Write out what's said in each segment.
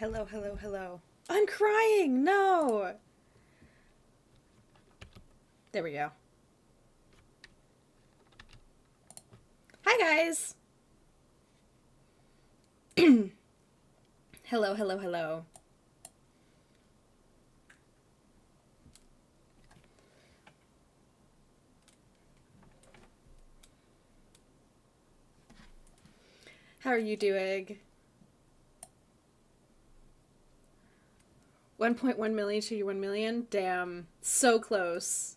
Hello, hello, hello. I'm crying! No! There we go. Hi, guys! Hello, hello, hello. How are you doing? 1.1 million to your 1 million? Damn. So close.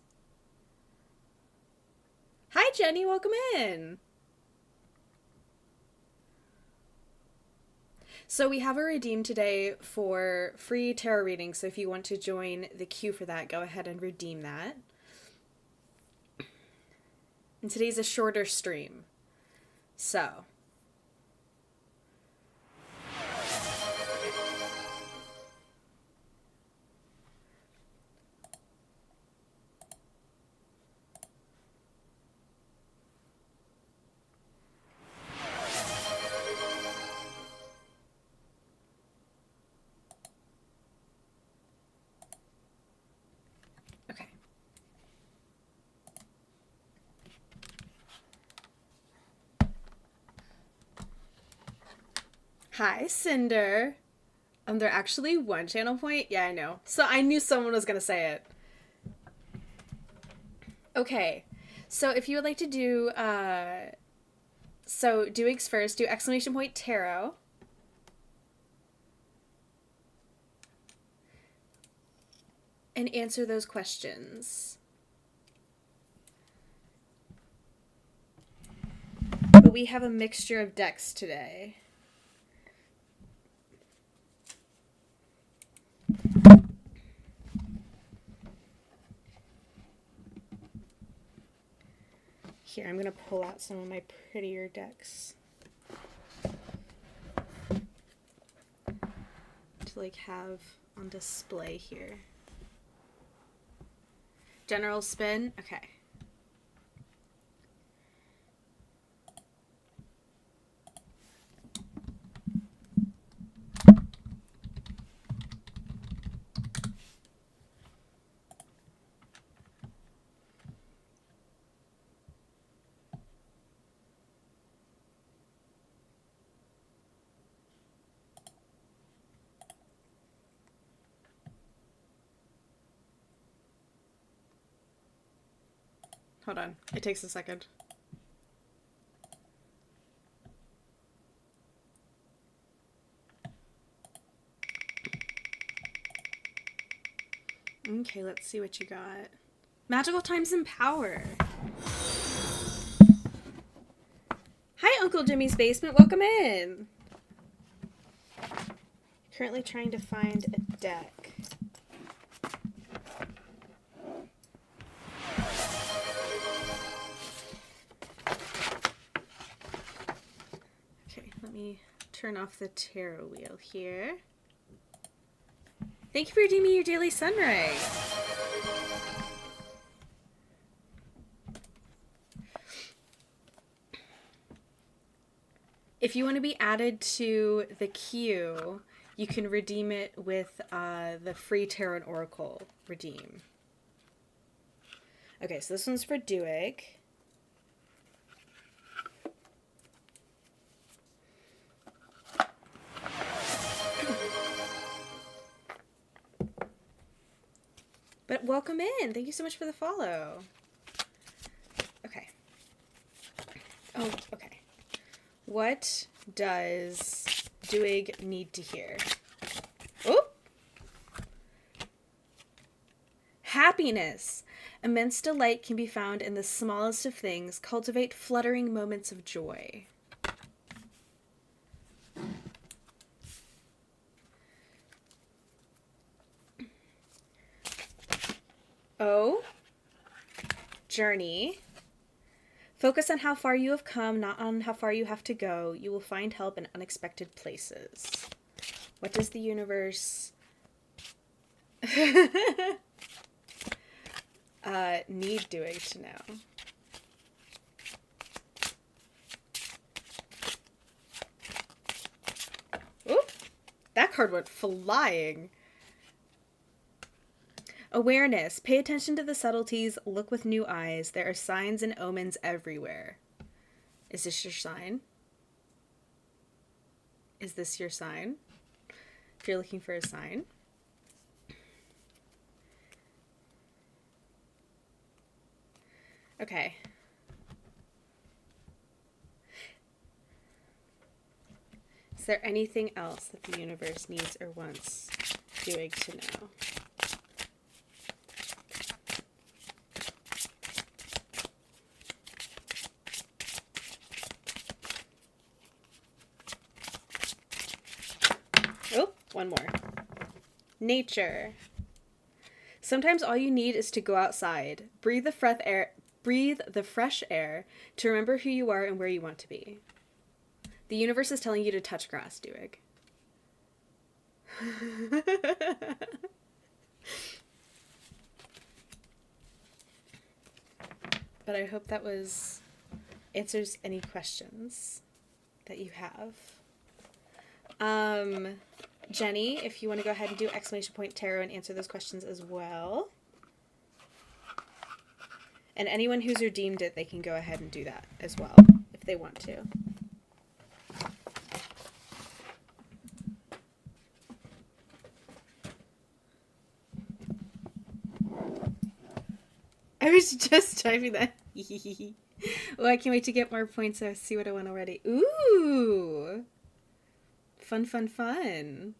Hi, Jenny. Welcome in. So we have a redeem today for free tarot readings. So if you want to join the queue for that, go ahead and redeem that. And today's a shorter stream. So... Okay. Hi, Cinder. They're actually one channel point? Yeah, I know. So I knew someone was going to say it. Okay. So if you would like to do, so doings first, do exclamation point tarot. And answer those questions. But we have a mixture of decks today. Here, I'm going to pull out some of my prettier decks. To like have on display here. General spin? Okay. Hold on. It takes a second. Okay, let's see what you got. Magical Times and Power. Hi, Uncle Jimmy's Basement. Welcome in. Currently trying to find a deck. Okay, let me turn off the tarot wheel here. Thank you for redeeming your daily sunrise. If you want to be added to the queue, you can redeem it with the free Tarot and Oracle redeem. Okay, so this one's for Duig. But welcome in. Thank you so much for the follow. Okay. Oh, okay. What does Duig need to hear? Oh! Happiness. Immense delight can be found in the smallest of things. Cultivate fluttering moments of joy. Oh. Journey. Focus on how far you have come, not on how far you have to go. You will find help in unexpected places. What does the universe need Duig to know? Oop. That card went flying. Awareness. Pay attention to the subtleties. Look with new eyes. There are signs and omens everywhere. Is this your sign? Is this your sign? If you're looking for a sign. Okay. Is there anything else that the universe needs or wants Doig to know? Oh, one more. Nature. Sometimes all you need is to go outside. Breathe the fresh air to remember who you are and where you want to be. The universe is telling you to touch grass, Doig. But I hope that answers any questions that you have. Jenny, if you want to go ahead and do exclamation point tarot and answer those questions as well. And anyone who's redeemed it, they can go ahead and do that as well if they want to. I was just typing that. Oh, I can't wait to get more points so I see what I want already. Ooh! Fun, fun, fun.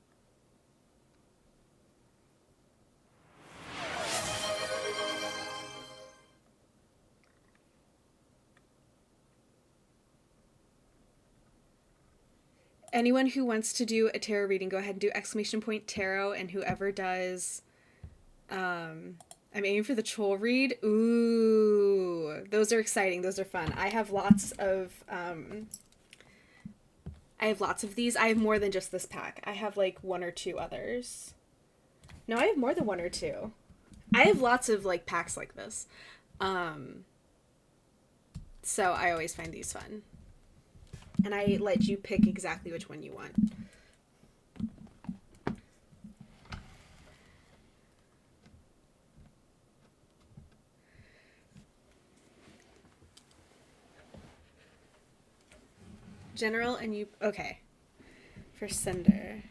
Anyone who wants to do a tarot reading, go ahead and do exclamation point tarot, and whoever does, I'm aiming for the troll read. Ooh, those are exciting. Those are fun. I have lots of these. I have more than just this pack. I have like one or two others. No, I have more than one or two. I have lots of like packs like this. So I always find these fun. And I let you pick exactly which one you want. General and you... Okay. For sender.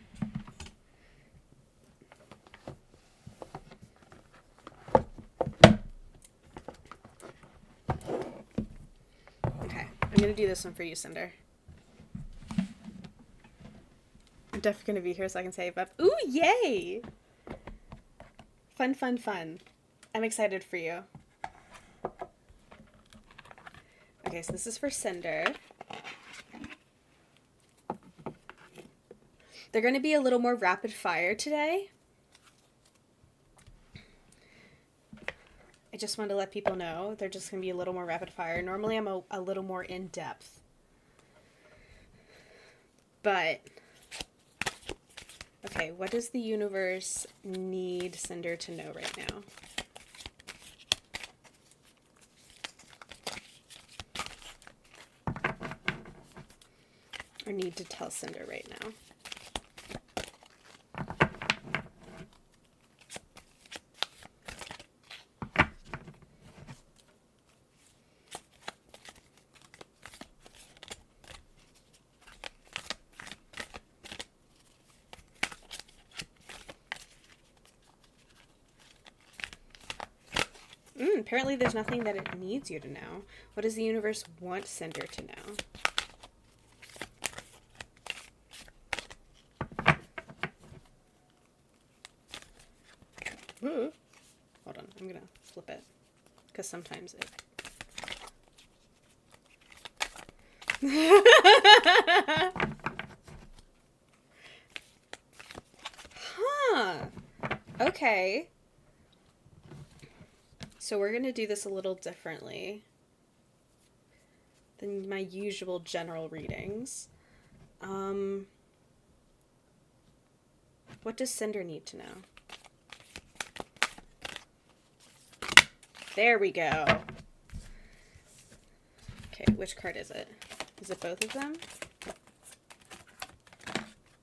Okay. I'm going to do this one for you, Sender. I'm definitely going to be here so I can save up. Ooh, yay! Fun, fun, fun. I'm excited for you. Okay, so this is for Sender. They're going to be a little more rapid fire today. I just wanted to let people know they're just going to be a little more rapid fire. Normally I'm a little more in depth. But, okay, what does the universe need Cinder to know right now? Or need to tell Cinder right now? Apparently there's nothing that it needs you to know. What does the universe want Cinder to know? Ooh. Hold on, I'm gonna flip it. Because sometimes it... Huh. Okay. So we're going to do this a little differently than my usual general readings. What does Cinder need to know? There we go. Okay, which card is it? Is it both of them?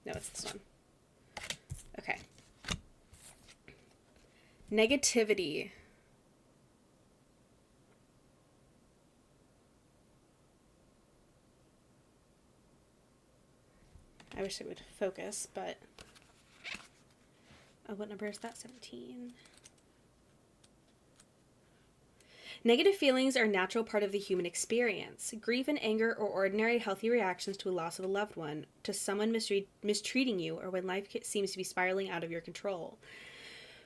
No, it's this one. Negativity. I wish it would focus, but... Oh, what number is that? 17. Negative feelings are a natural part of the human experience. Grief and anger are ordinary healthy reactions to a loss of a loved one, to someone mistreating you, or when life seems to be spiraling out of your control.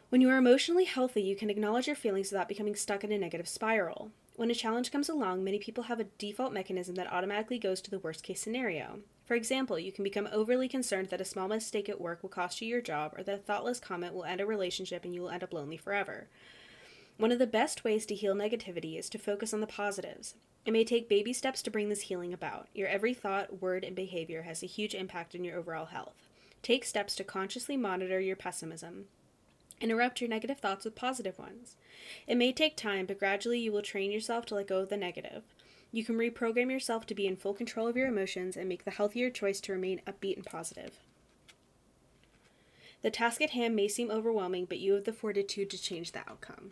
When you are emotionally healthy, you can acknowledge your feelings without becoming stuck in a negative spiral. When a challenge comes along, many people have a default mechanism that automatically goes to the worst case scenario. For example, you can become overly concerned that a small mistake at work will cost you your job, or that a thoughtless comment will end a relationship and you will end up lonely forever. One of the best ways to heal negativity is to focus on the positives. It may take baby steps to bring this healing about. Your every thought, word, and behavior has a huge impact on your overall health. Take steps to consciously monitor your pessimism. Interrupt your negative thoughts with positive ones. It may take time, but gradually you will train yourself to let go of the negative. You can reprogram yourself to be in full control of your emotions and make the healthier choice to remain upbeat and positive. The task at hand may seem overwhelming, but you have the fortitude to change the outcome.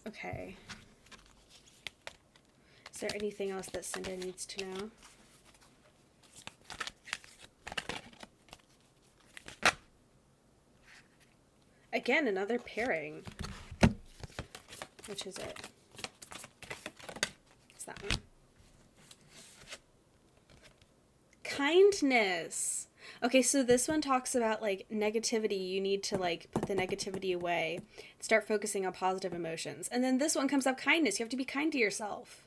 Okay. Is there anything else that Cinda needs to know? Again, another pairing. Which is it? It's that one. Kindness. Okay, so this one talks about, like, negativity. You need to, like, put the negativity away. Start focusing on positive emotions. And then this one comes up kindness. You have to be kind to yourself.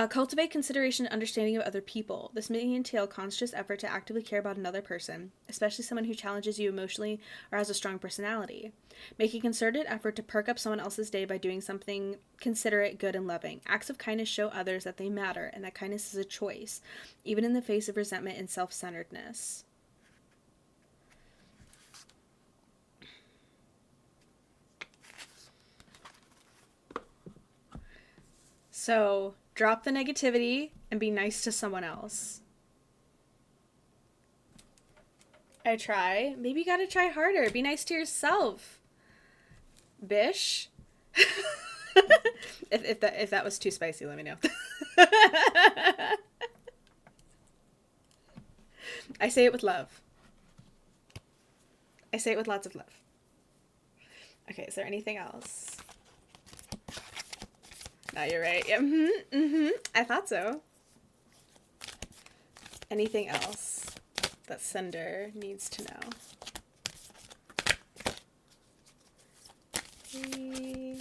Cultivate consideration and understanding of other people. This may entail conscious effort to actively care about another person, especially someone who challenges you emotionally or has a strong personality. Make a concerted effort to perk up someone else's day by doing something considerate, good, and loving. Acts of kindness show others that they matter and that kindness is a choice, even in the face of resentment and self-centeredness. So, drop the negativity and be nice to someone else. I try. Maybe you gotta try harder. Be nice to yourself. Bish. if that was too spicy, let me know. I say it with love. I say it with lots of love. Okay, is there anything else? No, you're right. Yeah, I thought so. Anything else that Cinder needs to know? 3,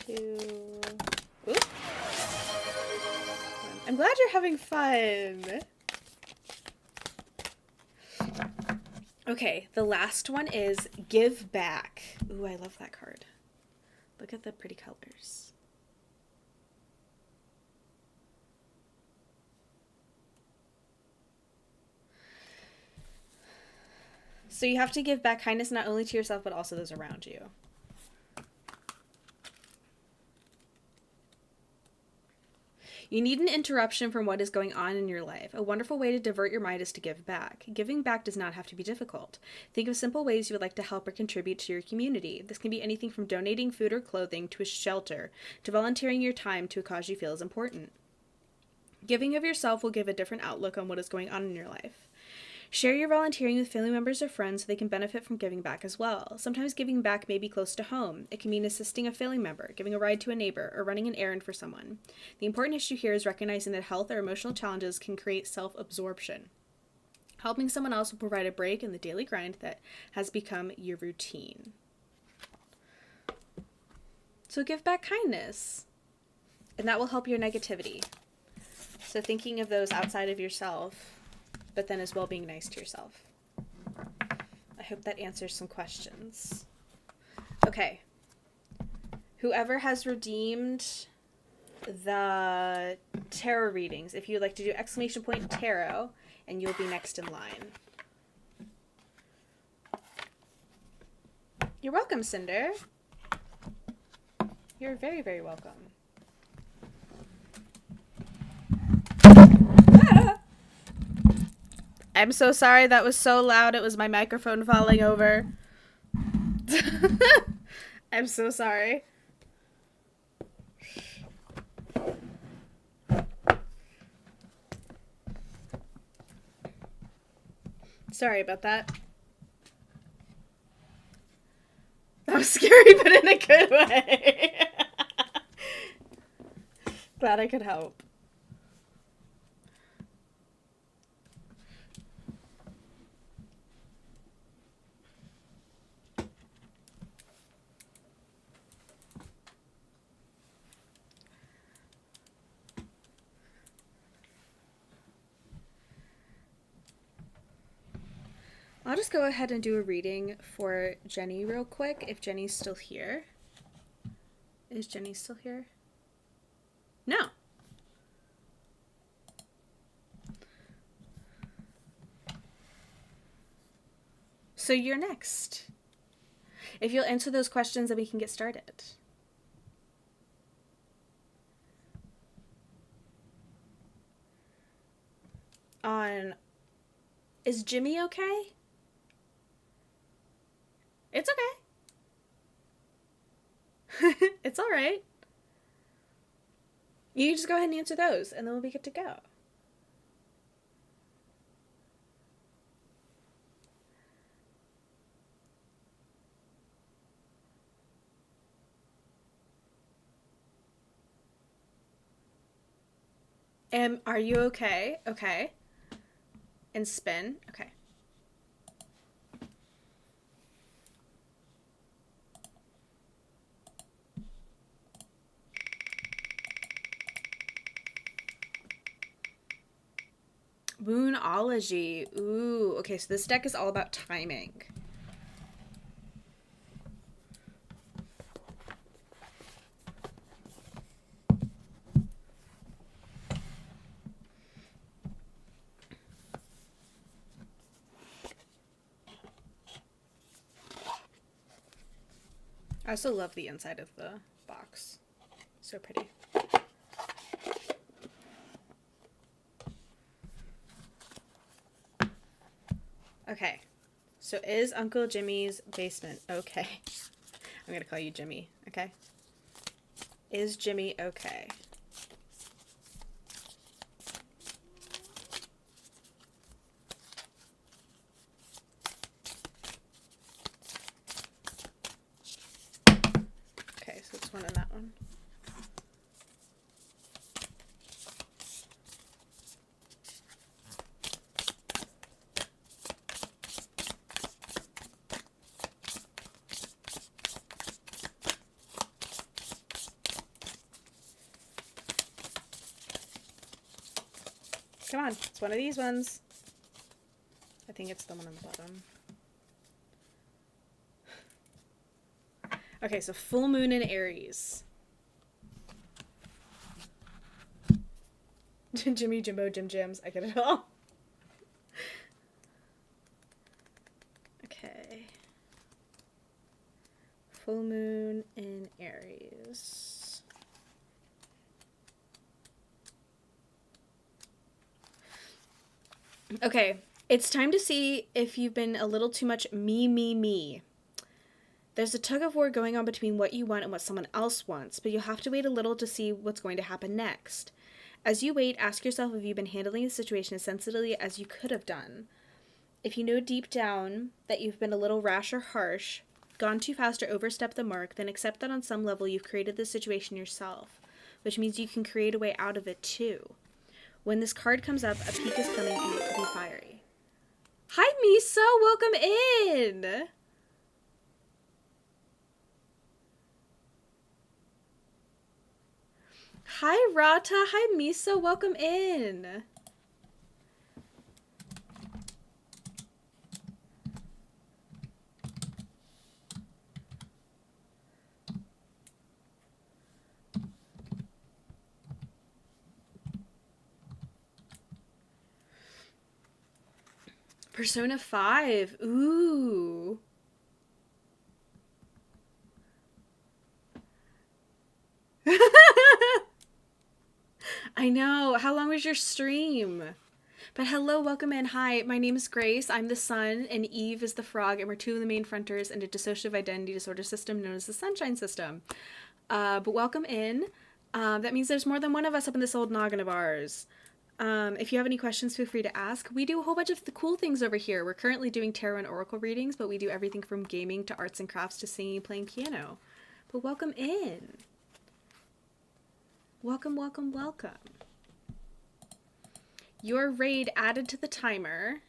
2. Ooh. I'm glad you're having fun. Okay, the last one is give back. Ooh, I love that card. Look at the pretty colors. So you have to give back kindness not only to yourself, but also those around you. You need an interruption from what is going on in your life. A wonderful way to divert your mind is to give back. Giving back does not have to be difficult. Think of simple ways you would like to help or contribute to your community. This can be anything from donating food or clothing to a shelter, to volunteering your time to a cause you feel is important. Giving of yourself will give a different outlook on what is going on in your life. Share your volunteering with family members or friends so they can benefit from giving back as well. Sometimes giving back may be close to home. It can mean assisting a family member, giving a ride to a neighbor, or running an errand for someone. The important issue here is recognizing that health or emotional challenges can create self-absorption. Helping someone else will provide a break in the daily grind that has become your routine. So give back kindness, and that will help your negativity. So thinking of those outside of yourself, but then as well being nice to yourself. I hope that answers some questions. Okay. Whoever has redeemed the tarot readings. If you'd like to do exclamation point tarot, and you'll be next in line. You're welcome, Cinder. You're very, very welcome. I'm so sorry that was so loud. It was my microphone falling over. I'm so sorry. Sorry about that. That was scary, but in a good way. Glad I could help. I'll just go ahead and do a reading for Jenny real quick, if Jenny's still here. Is Jenny still here? No. So you're next. If you'll answer those questions, then we can get started. Is Jimmy okay? It's okay. It's all right. You can just go ahead and answer those, and then we'll be good to go. Are you okay? Okay. And spin. Okay. Moonology. Ooh, okay, so this deck is all about timing. I also love the inside of the box. So pretty. Okay, so is Uncle Jimmy's basement okay? I'm gonna call you Jimmy, okay? Is Jimmy okay? Okay, so it's one in that one. Come on, it's one of these ones. I think it's the one on the bottom. Okay, so full moon in Aries. Jimmy, Jimbo, Jim Jims. I get it all. Okay. Full moon in Aries. Okay, it's time to see if you've been a little too much me. There's a tug of war going on between what you want and what someone else wants, but you'll have to wait a little to see what's going to happen next. As you wait, ask yourself if you've been handling the situation as sensitively as you could have done. If you know deep down that you've been a little rash or harsh, gone too fast or overstepped the mark, then accept that on some level you've created this situation yourself, which means you can create a way out of it too. When this card comes up, a peak is coming and it could be fiery. Hi, Miso! Welcome in! Hi, Rata! Hi, Miso! Welcome in! Persona 5. Ooh. I know. How long was your stream? But hello, welcome in. Hi, my name is Grace. I'm the sun, and Eve is the frog, and we're two of the main fronters in a dissociative identity disorder system known as the Sunshine System. But welcome in. That means there's more than one of us up in this old noggin of ours. If you have any questions, feel free to ask. We do a whole bunch of the cool things over here. We're currently doing tarot and oracle readings, but we do everything from gaming to arts and crafts to singing and playing piano. But welcome in. Welcome, welcome, welcome. Your raid added to the timer.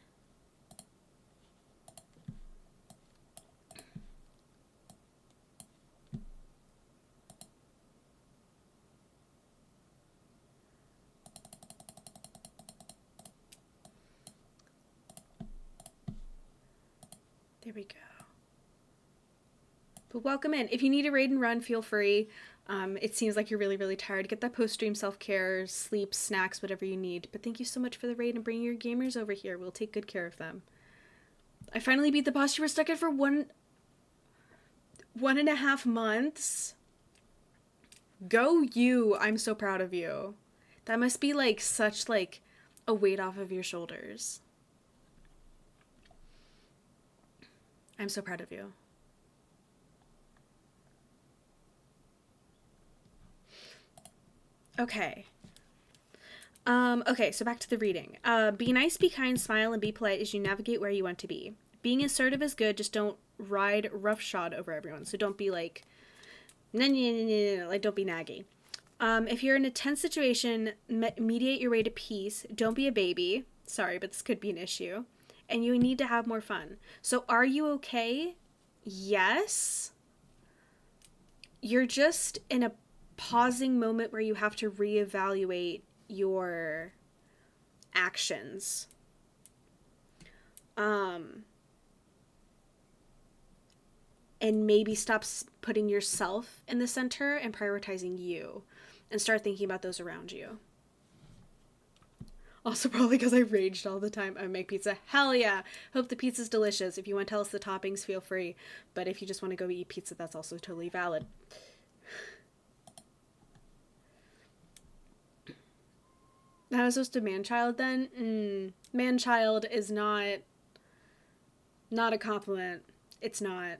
There we go. But welcome in. If you need a raid and run, feel free. It seems like you're really, really tired. Get that post-stream self-care, sleep, snacks, whatever you need. But thank you so much for the raid and bringing your gamers over here. We'll take good care of them. I finally beat the boss you were stuck in for 1.5 months. Go you. I'm so proud of you. That must be like such like a weight off of your shoulders. I'm so proud of you. Okay. Okay, so back to the reading. Be nice, be kind, smile, and be polite as you navigate where you want to be. Being assertive is good, just don't ride roughshod over everyone. So don't be like, nah, nah, nah, nah, nah, like don't be naggy. If you're in a tense situation, mediate your way to peace. Don't be a baby. Sorry, but this could be an issue. And you need to have more fun. So are you okay? Yes. You're just in a pausing moment where you have to reevaluate your actions. And maybe stop putting yourself in the center and prioritizing you and start thinking about those around you. Also probably because I raged all the time. I make pizza. Hell yeah. Hope the pizza's delicious. If you want to tell us the toppings, feel free. But if you just want to go eat pizza, that's also totally valid. I was supposed to man-child then? Man-child is not a compliment. It's not.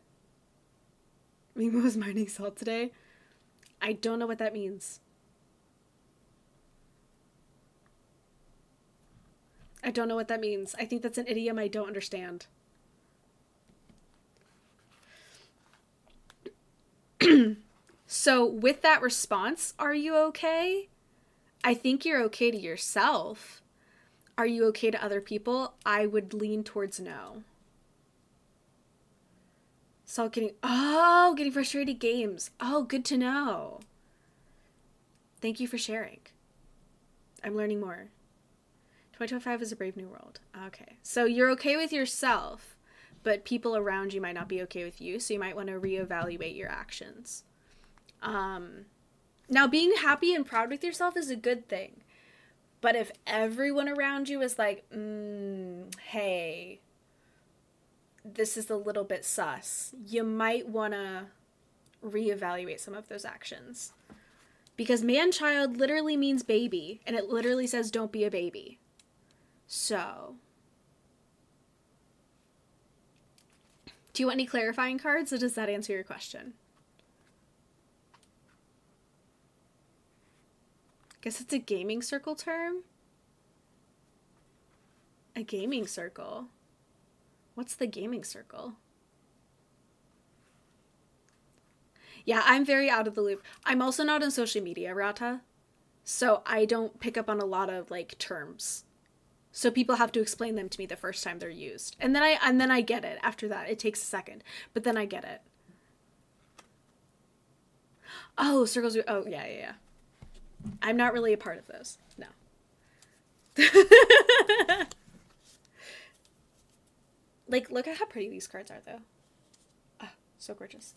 Mimo was mining salt today. I don't know what that means. I don't know what that means. I think that's an idiom I don't understand. So with that response, are you okay? I think you're okay to yourself. Are you okay to other people? I would lean towards no. So getting frustrated games. Oh, good to know. Thank you for sharing. I'm learning more. 2025 is a brave new world. Okay. So you're okay with yourself, but people around you might not be okay with you, so you might want to reevaluate your actions. Now, being happy and proud with yourself is a good thing. But if everyone around you is like, hey, this is a little bit sus, you might want to reevaluate some of those actions. Because man-child literally means baby, and it literally says don't be a baby. So, do you want any clarifying cards, or does that answer your question? Guess it's a gaming circle term? A gaming circle? What's the gaming circle? Yeah, I'm very out of the loop. I'm also not on social media, Rata. So I don't pick up on a lot of, like, terms. So people have to explain them to me the first time they're used. And then I get it after that. It takes a second. But then I get it. Oh, circles. Oh, yeah. I'm not really a part of those. No. Like, look at how pretty these cards are, though. Oh, so gorgeous.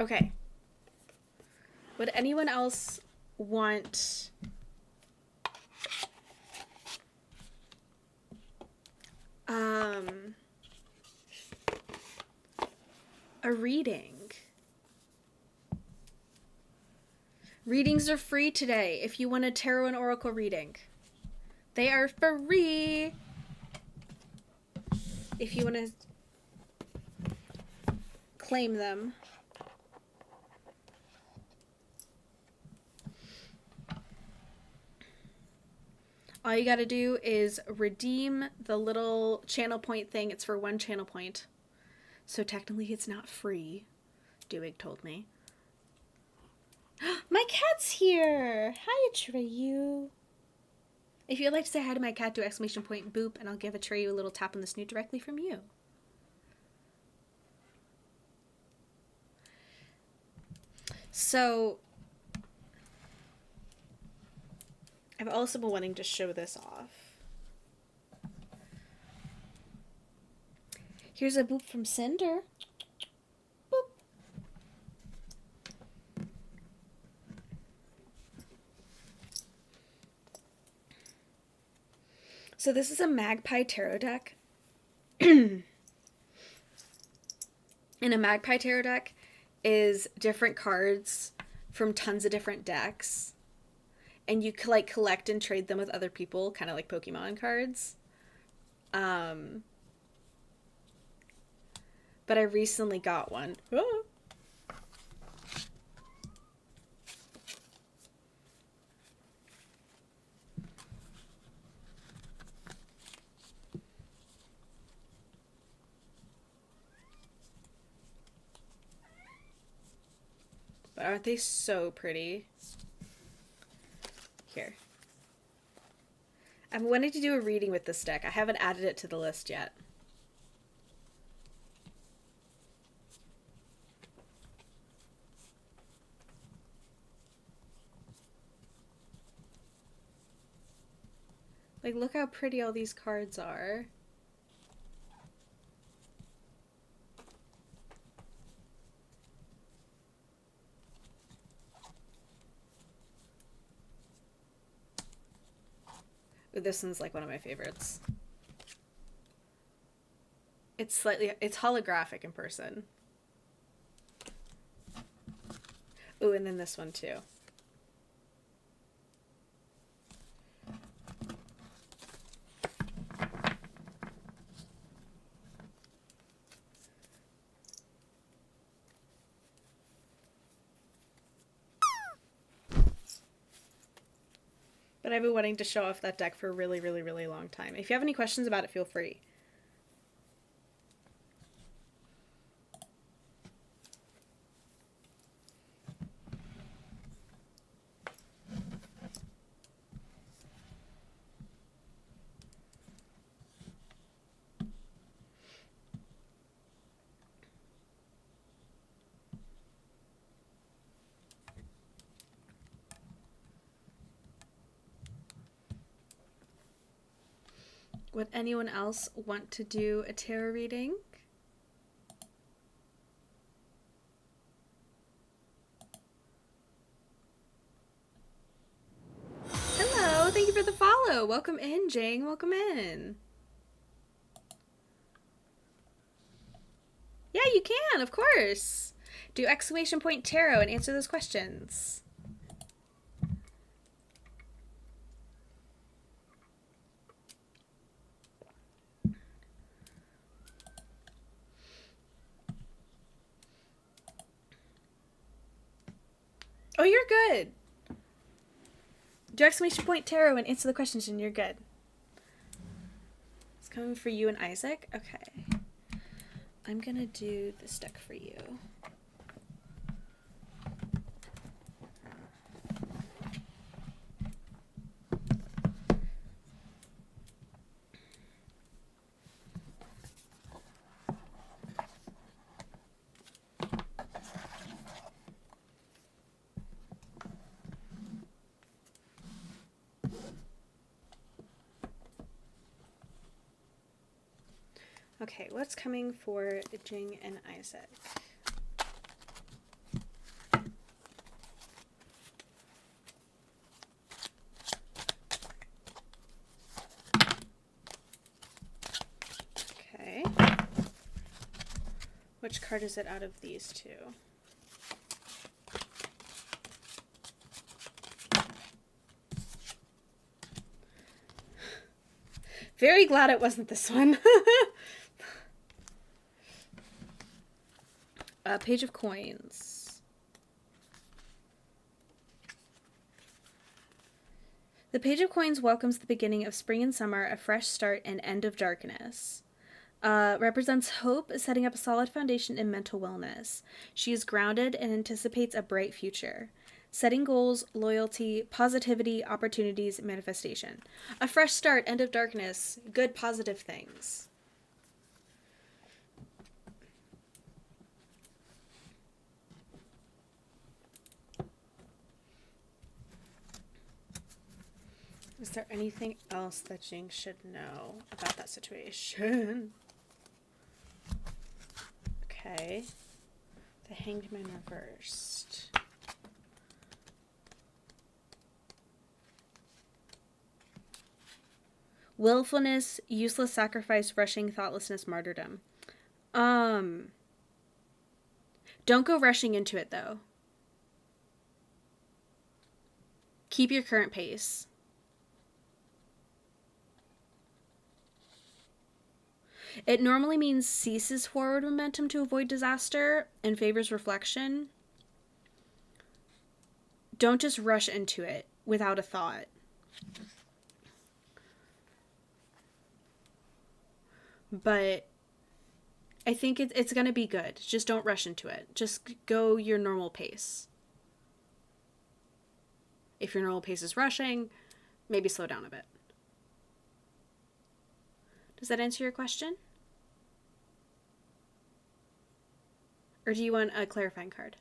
Okay. Would anyone else want A reading. Readings are free today if you want a tarot and oracle reading. They are free. If you want to claim them. All you gotta do is redeem the little channel point thing. It's for 1 channel point. So technically it's not free. Dewig told me. My cat's here! Hi, Atreyu. If you'd like to say hi to my cat, do exclamation point boop, and I'll give Atreyu a little tap on the snoot directly from you. So, I've also been wanting to show this off. Here's a boop from Cinder. Boop. So this is a Magpie Tarot deck. And a Magpie Tarot deck is different cards from tons of different decks. And you like collect and trade them with other people, kind of like Pokemon cards. But I recently got one. Oh. But aren't they so pretty? Here. I've been wanting to do a reading with this deck. I haven't added it to the list yet. Like, look how pretty all these cards are. Ooh, this one's like one of my favorites. It's holographic in person. Ooh, and then this one too. But I've been wanting to show off that deck for a really, really, really long time. If you have any questions about it, feel free. Would anyone else want to do a tarot reading? Hello, thank you for the follow. Welcome in, Jane. Welcome in. Yeah, you can, of course. Do exclamation point tarot and answer those questions. Oh, you're good. Do exclamation point tarot and answer the questions and you're good. It's coming for you and Isaac? Okay. I'm gonna do this deck for you. Okay, what's coming for Jing and Isaac? Which card is it out of these two? Very glad it wasn't this one. Page of Coins. The Page of Coins welcomes the beginning of spring and summer, a fresh start, and end of darkness. Represents hope, setting up a solid foundation in mental wellness. She is grounded and anticipates a bright future. Setting goals, loyalty, positivity, opportunities, manifestation. A fresh start, end of darkness, good positive things. Is there anything else that Jing should know about that situation? Okay. The Hanged Man reversed. Willfulness, useless sacrifice, rushing, thoughtlessness, martyrdom. Don't go rushing into it, though. Keep your current pace. It normally means ceases forward momentum to avoid disaster and favors reflection. Don't just rush into it without a thought. But I think it's going to be good. Just don't rush into it. Just go your normal pace. If your normal pace is rushing, maybe slow down a bit. Does that answer your question? Or do you want a clarifying card?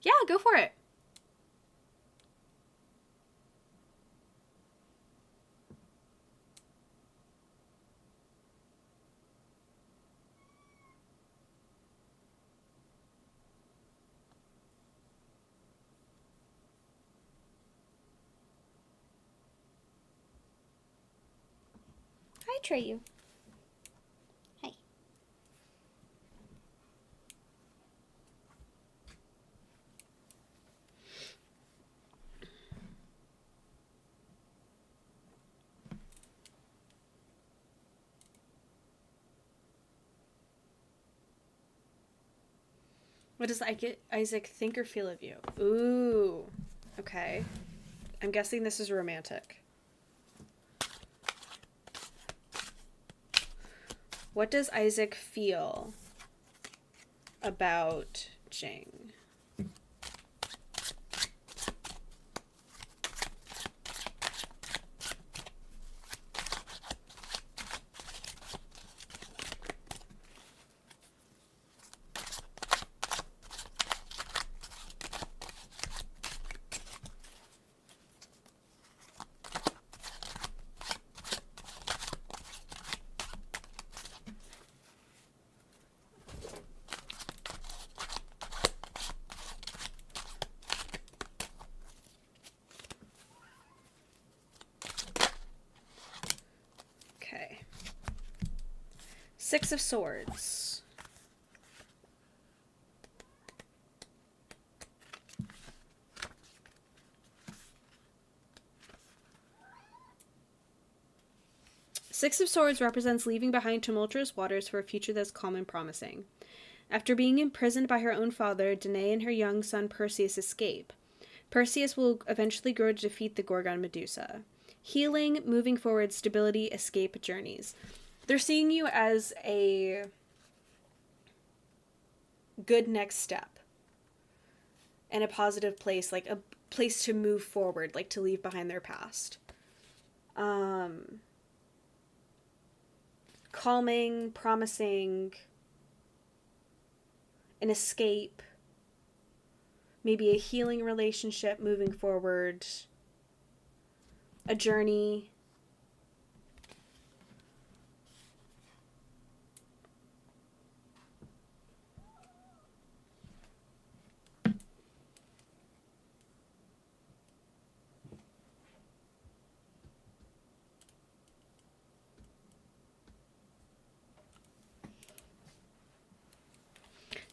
Yeah, go for it. Hi, Treyu. Hi. What does Isaac think or feel of you? Ooh. Okay. I'm guessing this is romantic. What does Isaac feel about Jing? Six of Swords. Six of Swords represents leaving behind tumultuous waters for a future that's calm and promising. After being imprisoned by her own father, Danae and her young son Perseus escape. Perseus will eventually grow to defeat the Gorgon Medusa. Healing, moving forward, stability, escape, journeys. They're seeing you as a good next step and a positive place, like a place to move forward, like to leave behind their past. Calming, promising, an escape, maybe a healing relationship moving forward, a journey.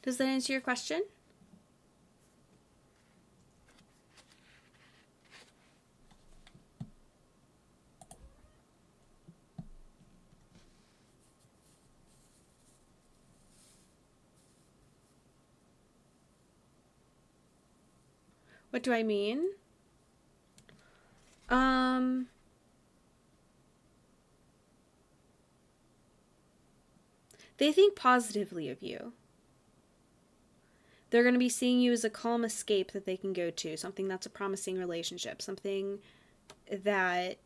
Does that answer your question? What do I mean? They think positively of you. They're going to be seeing you as a calm escape that they can go to, something that's a promising relationship, something that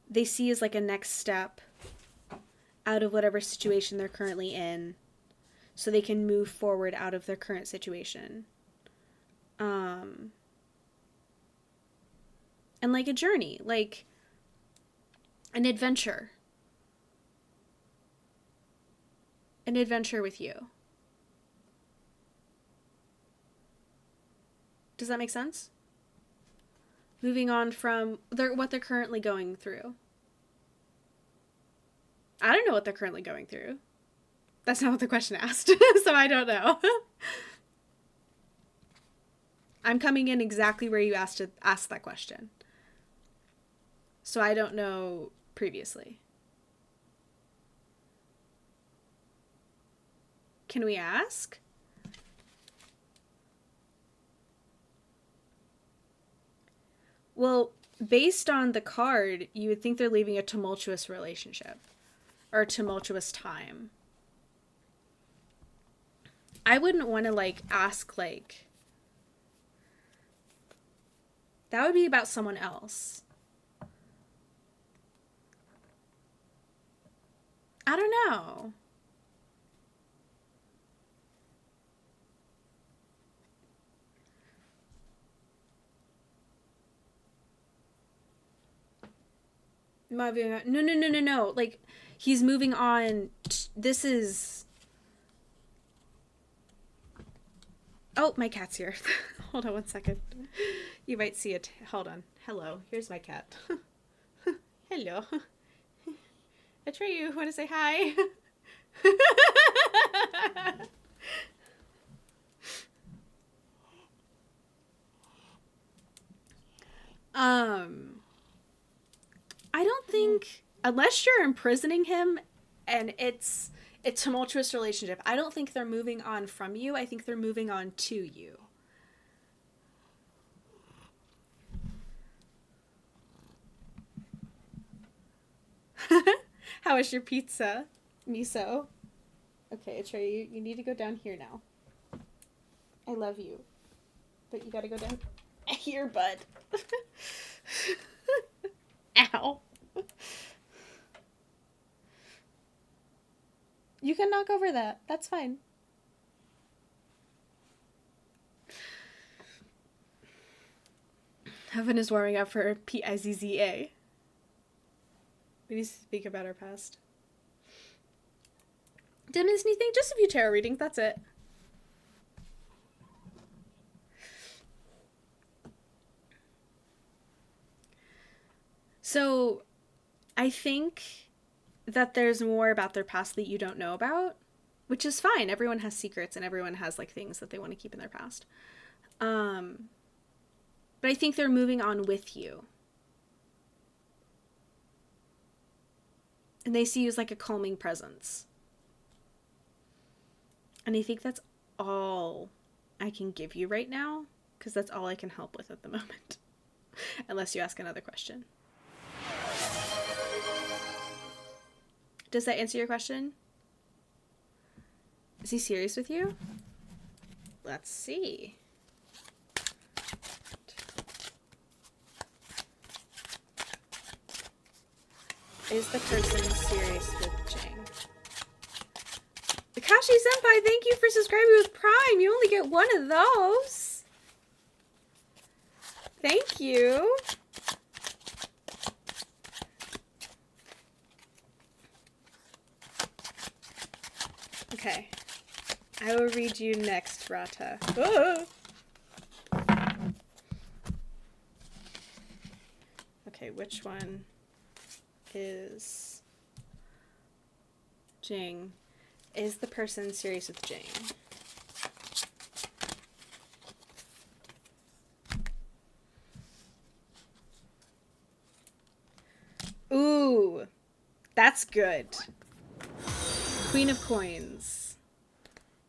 they see as like a next step out of whatever situation they're currently in, so they can move forward out of their current situation. And like a journey, like an adventure. An adventure with you. Does that make sense? Moving on from what they're currently going through. I don't know what they're currently going through. That's not what the question asked, so I don't know. I'm coming in exactly where you asked that question. So I don't know previously. Can we ask? Well, based on the card, you would think they're leaving a tumultuous relationship or a tumultuous time. I wouldn't want to like ask like that would be about someone else. I don't know. No. Like, he's moving on. This is... Oh, my cat's here. Hold on one second. You might see it. Hold on. Hello. Here's my cat. Hello. Atreyu, want to say hi? I don't think, unless you're imprisoning him and it's a tumultuous relationship, I don't think they're moving on from you. I think they're moving on to you. How is your pizza, Miso? Okay, Trey, you need to go down here now. I love you, but you gotta go down here, bud. Ow. You can knock over that. That's fine. Heaven is warming up for Pizza. We need to speak about our past. Did I miss anything? Just a few tarot readings. That's it. So, I think that there's more about their past that you don't know about, which is fine. Everyone has secrets and everyone has like things that they want to keep in their past. But I think they're moving on with you. And they see you as like a calming presence. And I think that's all I can give you right now, because that's all I can help with at the moment. Unless you ask another question. Does that answer your question? Is he serious with you? Let's see. Is the person serious with Jing? Takashi Senpai, thank you for subscribing with Prime. You only get one of those. Thank you. Okay. I will read you next, Rata. Oh! Okay, which one is Jing? Is the person serious with Jane? Ooh, that's good. Queen of Coins.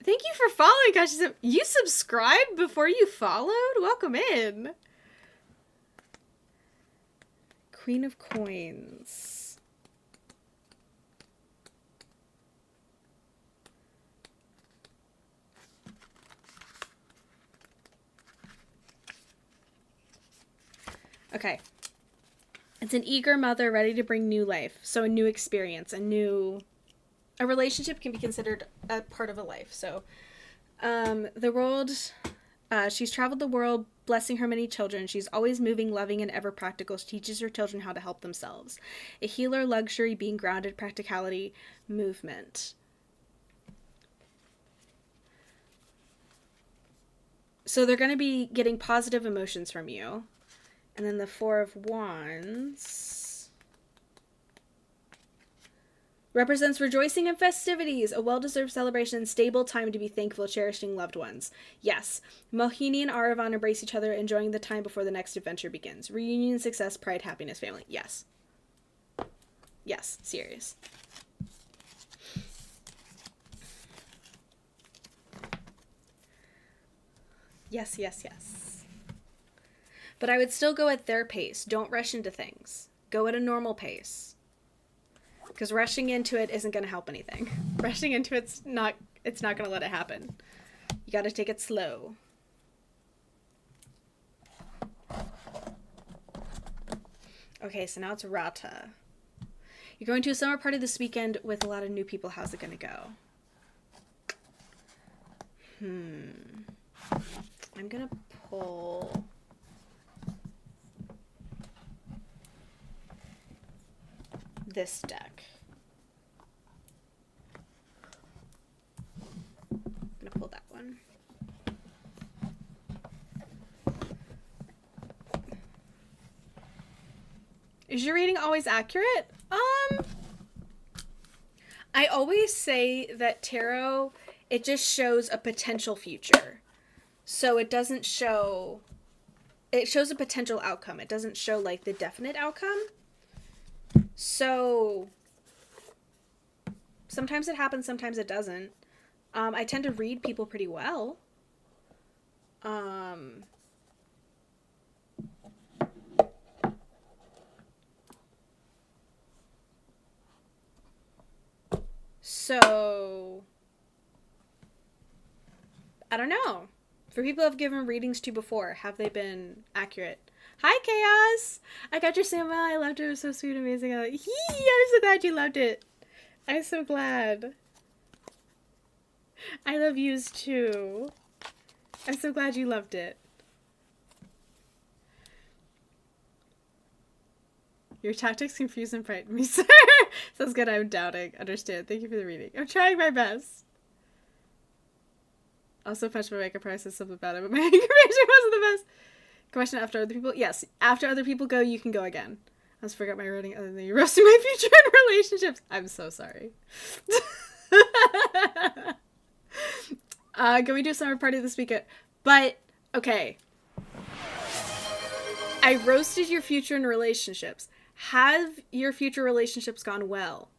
Thank you for following, gosh. You subscribed before you followed? Welcome in. Queen of Coins. Okay. It's an eager mother ready to bring new life. So a new experience, a relationship can be considered a part of a life. So the world, she's traveled the world, blessing her many children. She's always moving, loving, and ever practical. She teaches her children how to help themselves. A healer, luxury, being grounded, practicality, movement. So they're going to be getting positive emotions from you. And then the Four of Wands represents rejoicing and festivities, a well-deserved celebration, stable time to be thankful, cherishing loved ones. Yes. Mohini and Aravan embrace each other, enjoying the time before the next adventure begins. Reunion, success, pride, happiness, family. Yes. Yes, serious. Yes, yes, yes. But I would still go at their pace. Don't rush into things. Go at a normal pace. Because rushing into it isn't going to help anything. Rushing into it's not going to let it happen. You got to take it slow. Okay, so now it's Rata. You're going to a summer party this weekend with a lot of new people. How's it going to go? I'm going to pull... this deck. I'm gonna pull that one. Is your reading always accurate? I always say that tarot, it just shows a potential future. So it doesn't show, it shows a potential outcome. It doesn't show like the definite outcome. So sometimes it happens, sometimes it doesn't. I tend to read people pretty well. So I don't know. For people I've given readings to before, have they been accurate? Hi, Chaos! I got your Samuel. I loved it. It was so sweet, amazing. I'm so glad you loved it. I'm so glad. I love yous too. I'm so glad you loved it. Your tactics confuse and frighten me, sir. Sounds good. I'm doubting. Understand. Thank you for the reading. I'm trying my best. Also, punched my makeup price said something about it, but my information wasn't the best. Question after other people? Yes. After other people go, you can go again. I just forgot my writing other than you roasting my future in relationships. I'm so sorry. Can we do a summer party this weekend? But, okay. I roasted your future in relationships. Have your future relationships gone well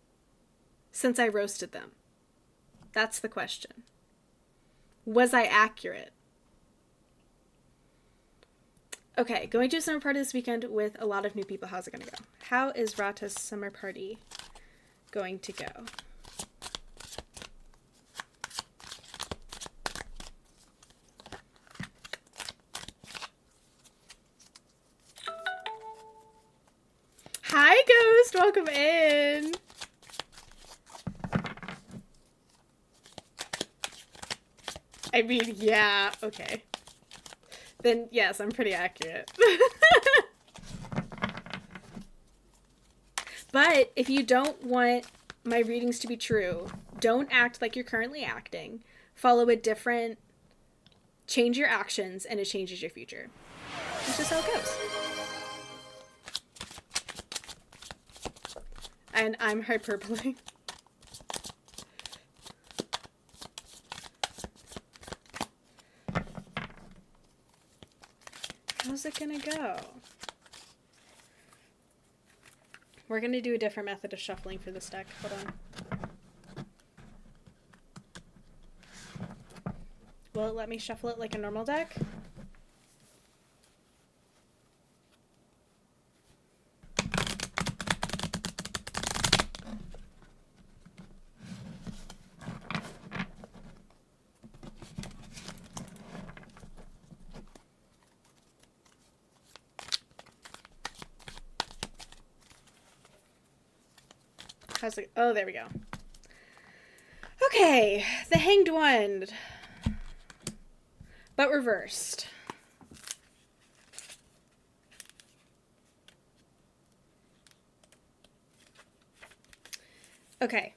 since I roasted them? That's the question. Was I accurate? Okay, going to a summer party this weekend with a lot of new people. How's it going to go? How is Rata's summer party going to go? Hi, Ghost! Welcome in! I mean, yeah, okay. Then, yes, I'm pretty accurate. But if you don't want my readings to be true, don't act like you're currently acting. Follow a different... Change your actions, and it changes your future. That's just how it goes. And I'm hyperbole. How's it gonna go? We're gonna do a different method of shuffling for this deck. Hold on. Will it let me shuffle it like a normal deck? How's it? Oh, there we go. Okay, the Hanged One, but reversed. Okay.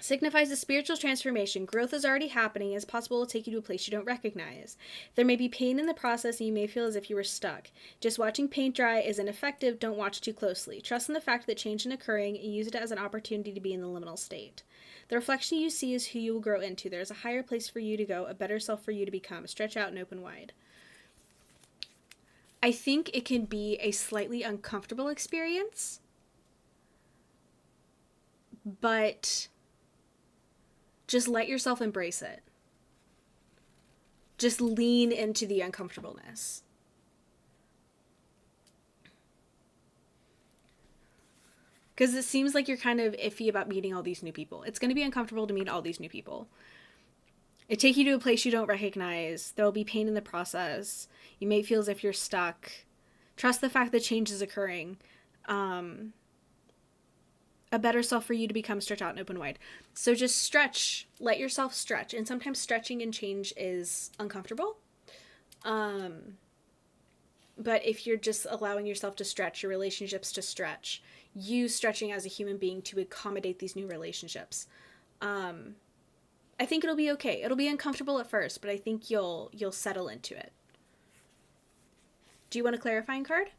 Signifies a spiritual transformation. Growth is already happening. It's possible to take you to a place you don't recognize. There may be pain in the process and you may feel as if you were stuck. Just watching paint dry is ineffective. Don't watch too closely. Trust in the fact that change is occurring and use it as an opportunity to be in the liminal state. The reflection you see is who you will grow into. There is a higher place for you to go, a better self for you to become. Stretch out and open wide. I think it can be a slightly uncomfortable experience, but just let yourself embrace it. Just lean into the uncomfortableness. Because it seems like you're kind of iffy about meeting all these new people. It's going to be uncomfortable to meet all these new people. It take you to a place you don't recognize. There will be pain in the process. You may feel as if you're stuck. Trust the fact that change is occurring. A better self for you to become. Stretch out and open wide. So just stretch. Let yourself stretch. And sometimes stretching and change is uncomfortable. But if you're just allowing yourself to stretch, your relationships to stretch, you stretching as a human being to accommodate these new relationships, I think it'll be okay. It'll be uncomfortable at first, but I think you'll settle into it. Do you want a clarifying card?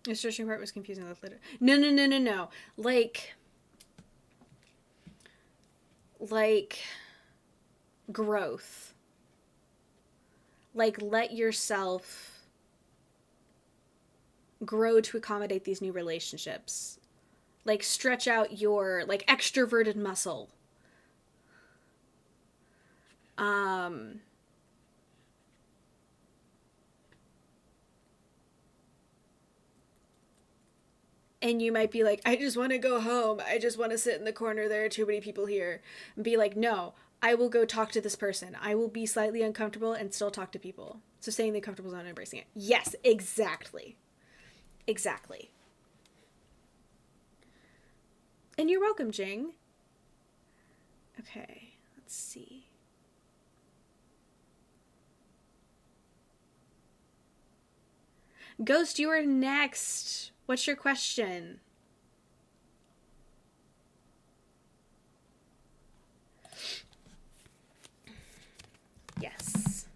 The stretching part was confusing. Later. No. Like growth. Like, let yourself grow to accommodate these new relationships. Like, stretch out your, like, extroverted muscle. And you might be like, I just want to go home. I just want to sit in the corner. There are too many people here. And be like, no, I will go talk to this person. I will be slightly uncomfortable and still talk to people. So staying in the comfortable zone and embracing it. Yes, exactly. Exactly. And you're welcome, Jing. Okay, let's see. Ghost, you are next. What's your question? Yes.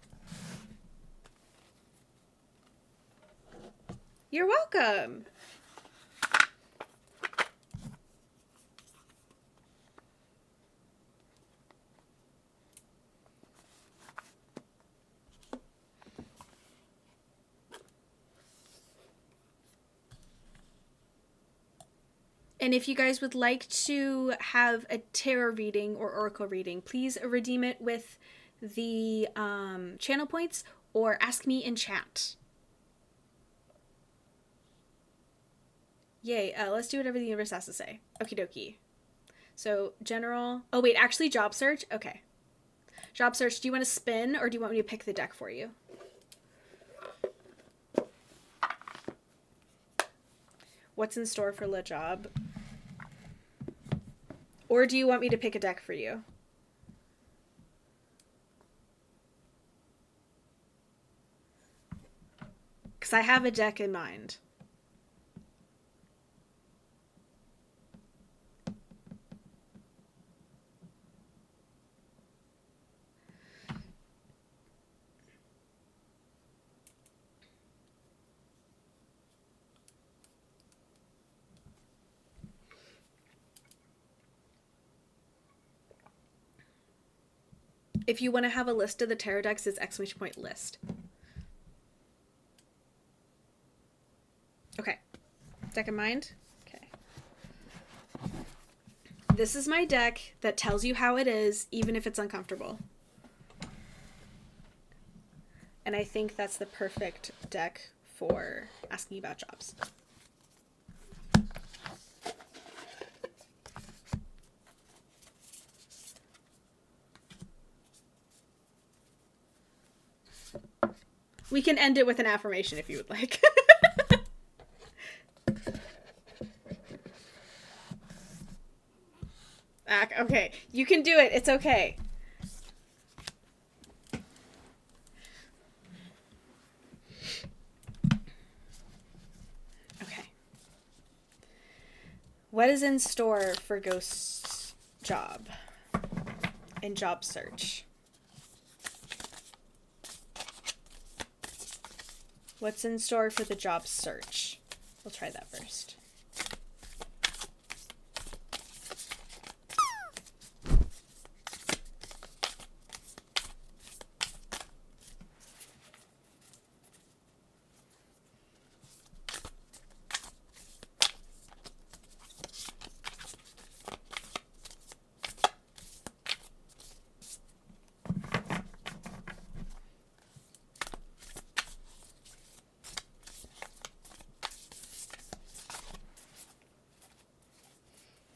You're welcome. And if you guys would like to have a tarot reading or oracle reading, please redeem it with the channel points or ask me in chat. Yay, let's do whatever the universe has to say. Okie dokie. So, general... Oh, wait, actually job search? Okay. Job search, do you want to spin or do you want me to pick the deck for you? What's in store for Le Job? Or do you want me to pick a deck for you? Because I have a deck in mind. If you want to have a list of the tarot decks, it's ! list. Okay. Deck in mind? Okay. This is my deck that tells you how it is, even if it's uncomfortable. And I think that's the perfect deck for asking about jobs. We can end it with an affirmation if you would like. Okay, you can do it. It's okay. Okay. What is in store for Ghost's job and job search? What's in store for the job search? We'll try that first.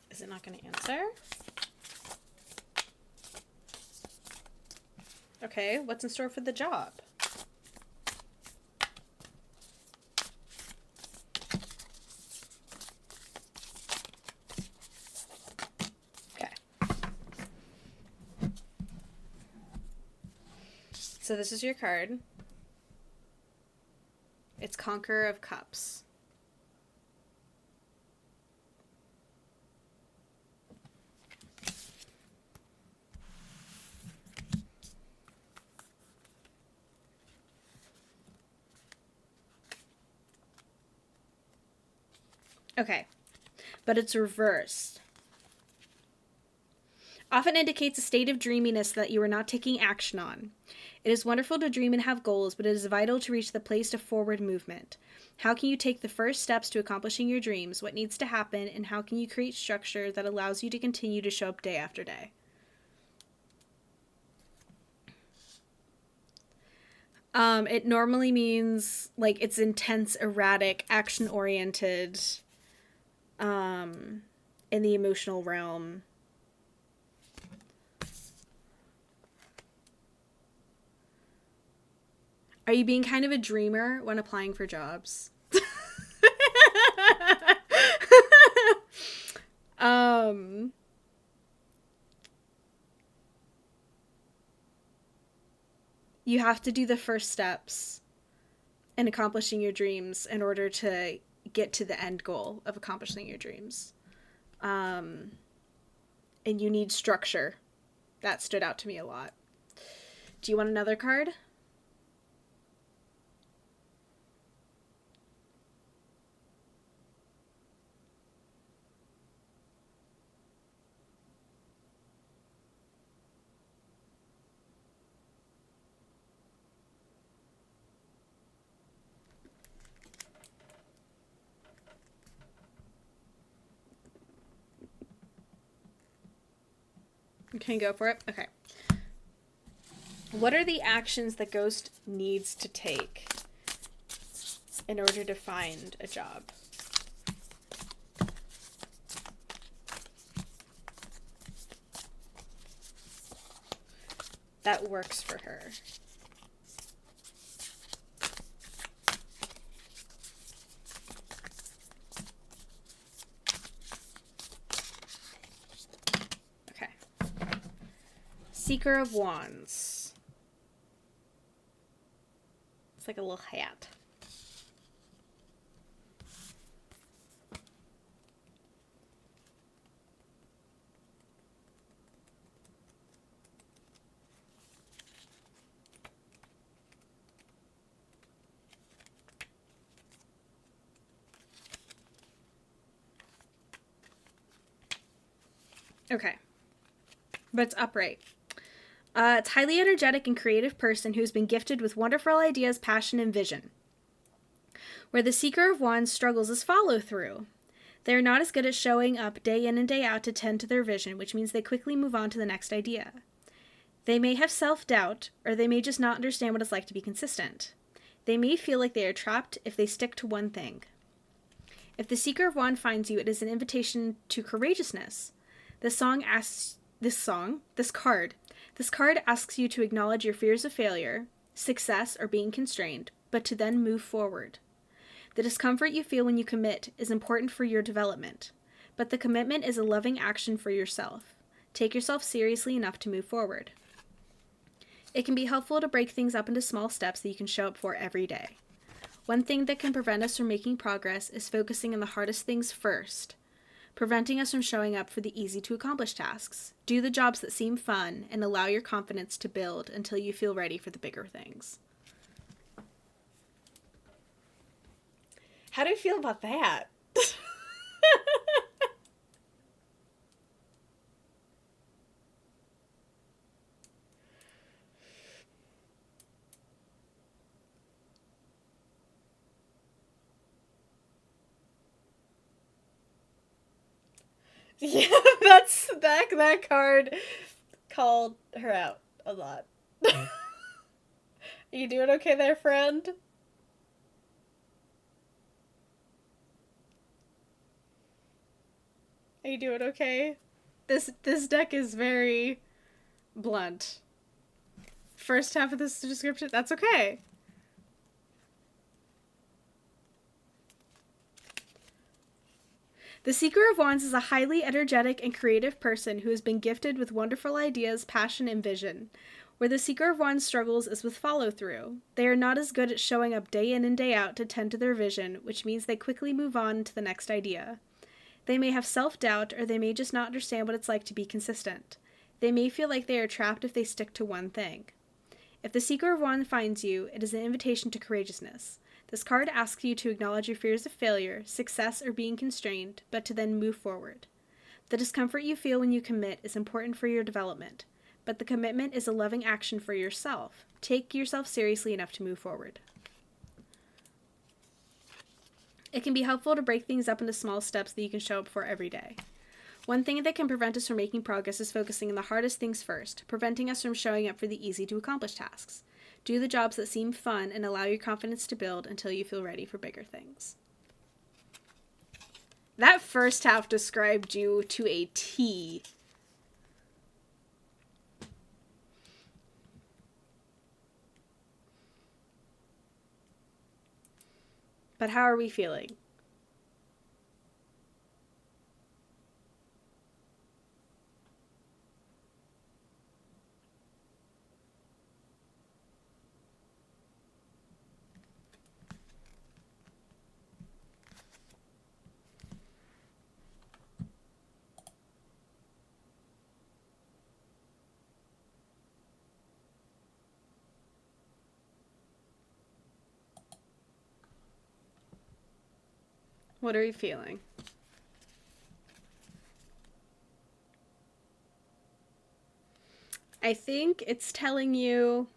Is it not going to answer? Okay, what's in store for the job? Okay. So this is your card. It's Conqueror of Cups. Okay, but it's reversed. Often indicates a state of dreaminess that you are not taking action on. It is wonderful to dream and have goals, but it is vital to reach the place of forward movement. How can you take the first steps to accomplishing your dreams? What needs to happen? And how can you create structure that allows you to continue to show up day after day? It normally means, like, it's intense, erratic, action-oriented, in the emotional realm. Are you being kind of a dreamer when applying for jobs? You have to do the first steps in accomplishing your dreams in order to get to the end goal of accomplishing your dreams. And you need structure. That stood out to me a lot. Do you want another card? Can you go for it? Okay. What are the actions that Ghost needs to take in order to find a job? That works for her. Seeker of Wands. It's like a little hat. Okay. But it's upright. It's highly energetic and creative person who's been gifted with wonderful ideas, passion, and vision. Where the Seeker of Wands struggles is follow through. They are not as good at showing up day in and day out to tend to their vision, which means they quickly move on to the next idea. They may have self-doubt, or they may just not understand what it's like to be consistent. They may feel like they are trapped if they stick to one thing. If the Seeker of Wands finds you, it is an invitation to courageousness. This card asks you to acknowledge your fears of failure, success, or being constrained, but to then move forward. The discomfort you feel when you commit is important for your development, but the commitment is a loving action for yourself. Take yourself seriously enough to move forward. It can be helpful to break things up into small steps that you can show up for every day. One thing that can prevent us from making progress is focusing on the hardest things first, preventing us from showing up for the easy-to-accomplish tasks. Do the jobs that seem fun and allow your confidence to build until you feel ready for the bigger things. How do you feel about that? Yeah, that card called her out a lot. Are you doing okay there, friend? Are you doing okay? This deck is very blunt. First half of this description, that's okay. The Seeker of Wands is a highly energetic and creative person who has been gifted with wonderful ideas, passion, and vision. Where the Seeker of Wands struggles is with follow-through. They are not as good at showing up day in and day out to tend to their vision, which means they quickly move on to the next idea. They may have self-doubt, or they may just not understand what it's like to be consistent. They may feel like they are trapped if they stick to one thing. If the Seeker of Wands finds you, it is an invitation to courageousness. This card asks you to acknowledge your fears of failure, success, or being constrained, but to then move forward. The discomfort you feel when you commit is important for your development, but the commitment is a loving action for yourself. Take yourself seriously enough to move forward. It can be helpful to break things up into small steps that you can show up for every day. One thing that can prevent us from making progress is focusing on the hardest things first, preventing us from showing up for the easy-to-accomplish tasks. Do the jobs that seem fun and allow your confidence to build until you feel ready for bigger things. That first half described you to a T. But how are we feeling? What are you feeling? I think it's telling you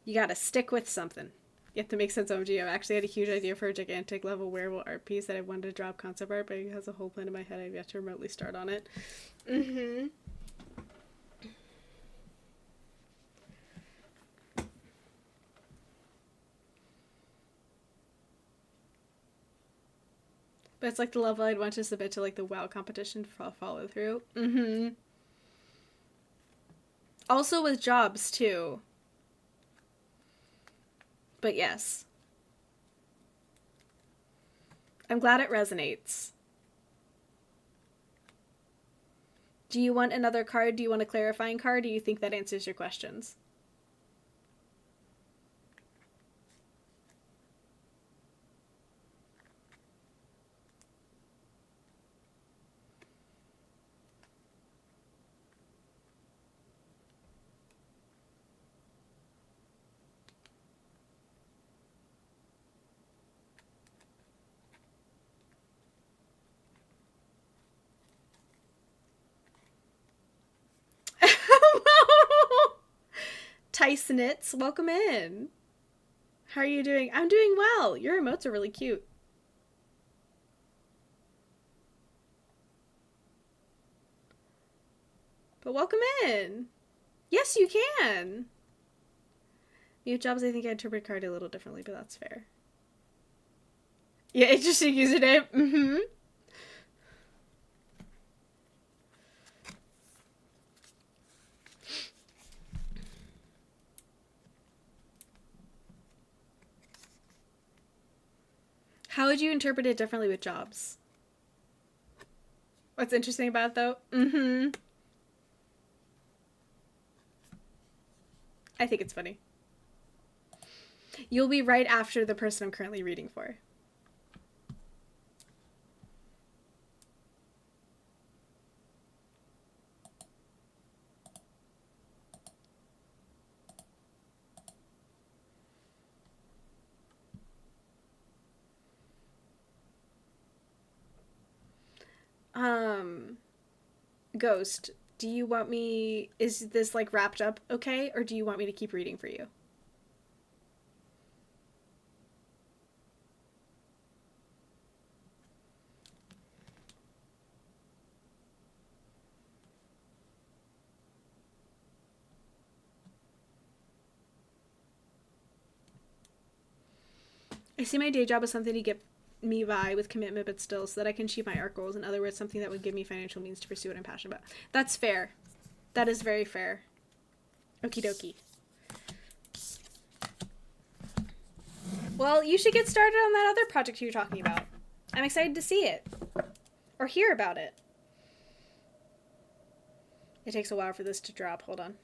you gotta stick with something. You have to make sense of OMG. I actually had a huge idea for a gigantic level wearable art piece that I wanted to drop concept art, but it has a whole plan in my head. I've yet to remotely start on it. But it's like the level I'd want to submit to like the WoW competition for follow through. Also with jobs too. But yes. I'm glad it resonates. Do you want another card? Do you want a clarifying card? Do you think that answers your questions? Tysonitz, welcome in. How are you doing? I'm doing well. Your emotes are really cute. But welcome in. Yes, you can. Mute jobs, I think I interpret card a little differently, but that's fair. Yeah, interesting username. Mm-hmm. How would you interpret it differently with jobs? What's interesting about it, though? Mm-hmm. I think it's funny. You'll be right after the person I'm currently reading for. Ghost, do you want me... Is this, like, wrapped up okay? Or do you want me to keep reading for you? I see my day job as something to get me by with commitment, but still, so that I can achieve my art goals. In other words, something that would give me financial means to pursue what I'm passionate about. That's fair. That is very fair. Okie dokie. Well, you should get started on that other project you were talking about. I'm excited to see it. Or hear about it. It takes a while for this to drop. Hold on.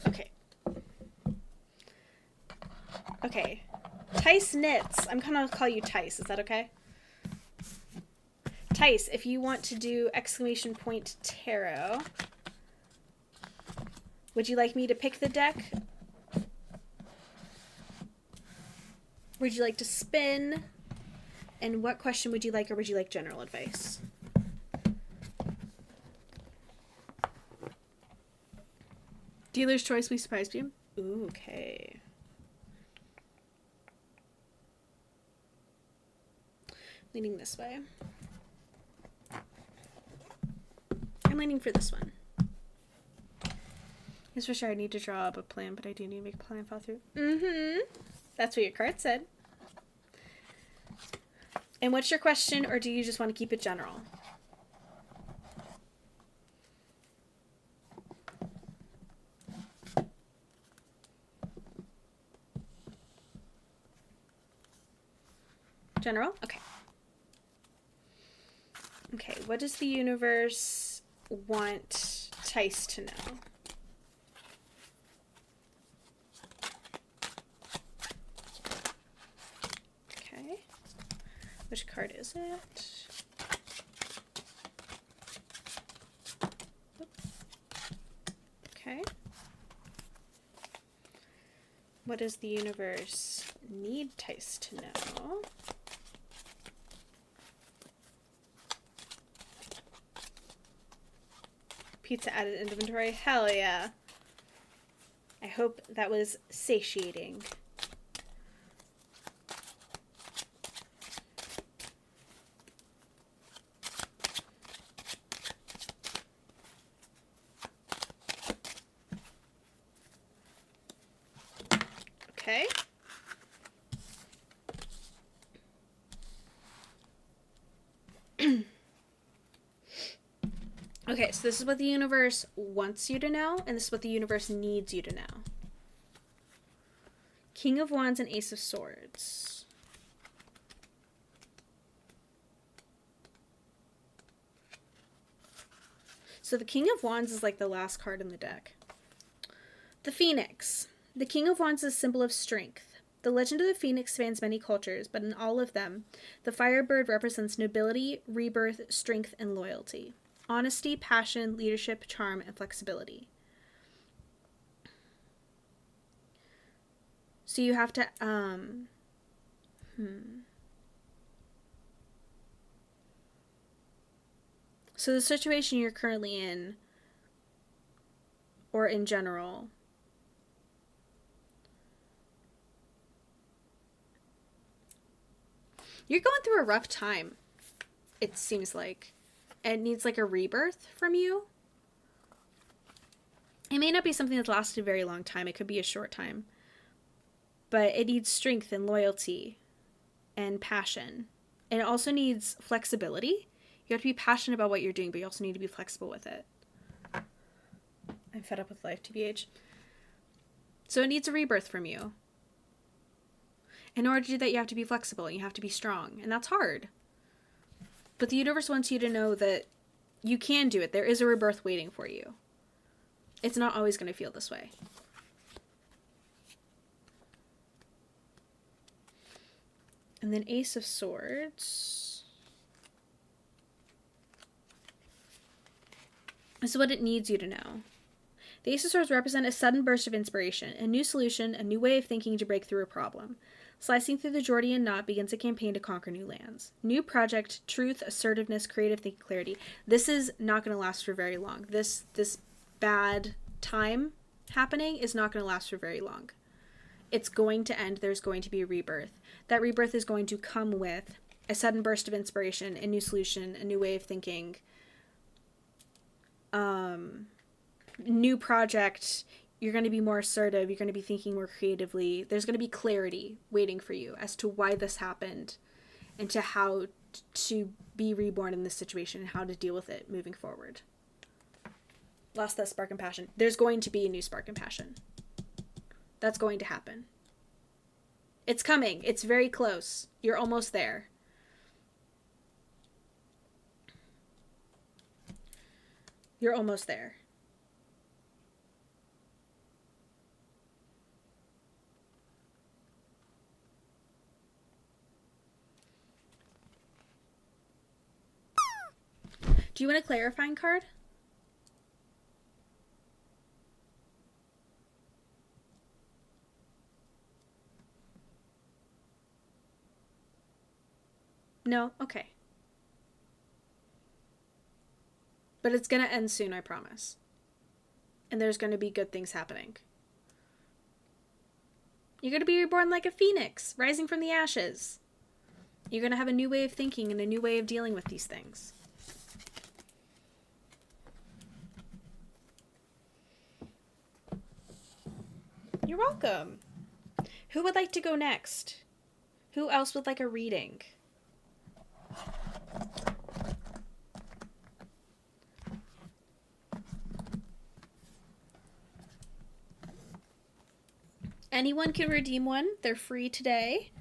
Okay. Okay. Tice Knits. I'm gonna call you Tice. Is that okay? Tice, if you want to do exclamation point tarot, would you like me to pick the deck? Would you like to spin? And what question would you like, or would you like general advice? Dealer's choice, we surprised you. Ooh, okay. Leaning this way. I'm leaning for this one. Yes, for sure, I need to draw up a plan, but I do need to make a plan fall through. Mm-hmm. That's what your card said. And what's your question, or do you just want to keep it general? General? Okay. Okay, what does the universe want Tice to know? Okay. Which card is it? Okay. What does the universe need Tice to know? Pizza added inventory. Hell yeah. I hope that was satiating. Okay. Okay, so this is what the universe wants you to know, and this is what the universe needs you to know. King of Wands and Ace of Swords. So the King of Wands is like the last card in the deck. The Phoenix. The King of Wands is a symbol of strength. The legend of the Phoenix spans many cultures, but in all of them, the Firebird represents nobility, rebirth, strength, and loyalty. Honesty, passion, leadership, charm, and flexibility. So you have to, So the situation you're currently in or in general? You're going through a rough time, it seems like. It needs like a rebirth from you. It may not be something that's lasted a very long time. It could be a short time. But it needs strength and loyalty and passion. And it also needs flexibility. You have to be passionate about what you're doing, but you also need to be flexible with it. I'm fed up with life, TBH. So it needs a rebirth from you. In order to do that, you have to be flexible and you have to be strong. And that's hard. But the universe wants you to know that you can do it. There is a rebirth waiting for you. It's not always going to feel this way. And then Ace of Swords. This is what it needs you to know. The Ace of Swords represent a sudden burst of inspiration, a new solution, a new way of thinking to break through a problem. Slicing through the Jordian knot begins a campaign to conquer new lands. New project, truth, assertiveness, creative thinking, clarity. This is not going to last for very long. This bad time happening is not going to last for very long. It's going to end. There's going to be a rebirth. That rebirth is going to come with a sudden burst of inspiration, a new solution, a new way of thinking, new project. You're going to be more assertive. You're going to be thinking more creatively. There's going to be clarity waiting for you as to why this happened and to how to be reborn in this situation and how to deal with it moving forward. Lost that spark and passion. There's going to be a new spark and passion. That's going to happen. It's coming. It's very close. You're almost there. You're almost there. Do you want a clarifying card? No? Okay. But it's going to end soon, I promise. And there's going to be good things happening. You're going to be reborn like a phoenix, rising from the ashes. You're going to have a new way of thinking and a new way of dealing with these things. You're welcome. Who would like to go next? Who else would like a reading? Anyone can redeem one. They're free today.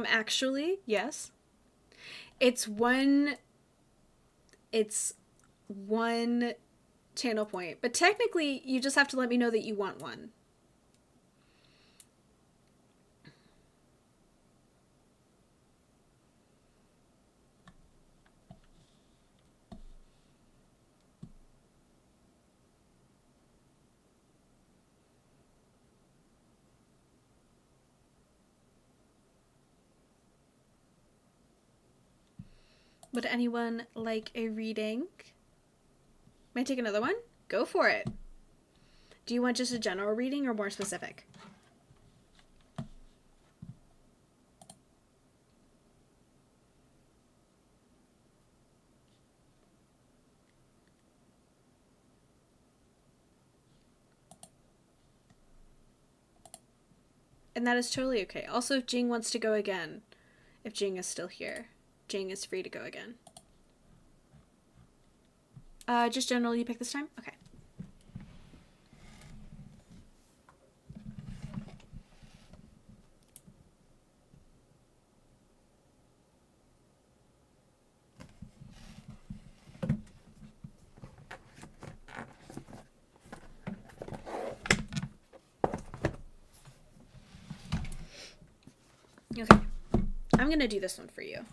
Actually, yes. It's one channel point, but technically you just have to let me know that you want one. Would anyone like a reading? May I take another one? Go for it. Do you want just a general reading or more specific? And that is totally okay. Also, if Jing wants to go again, if Jing is still here, Jing is free to go again. Just general you pick this time? Okay. Okay. I'm going to do this one for you.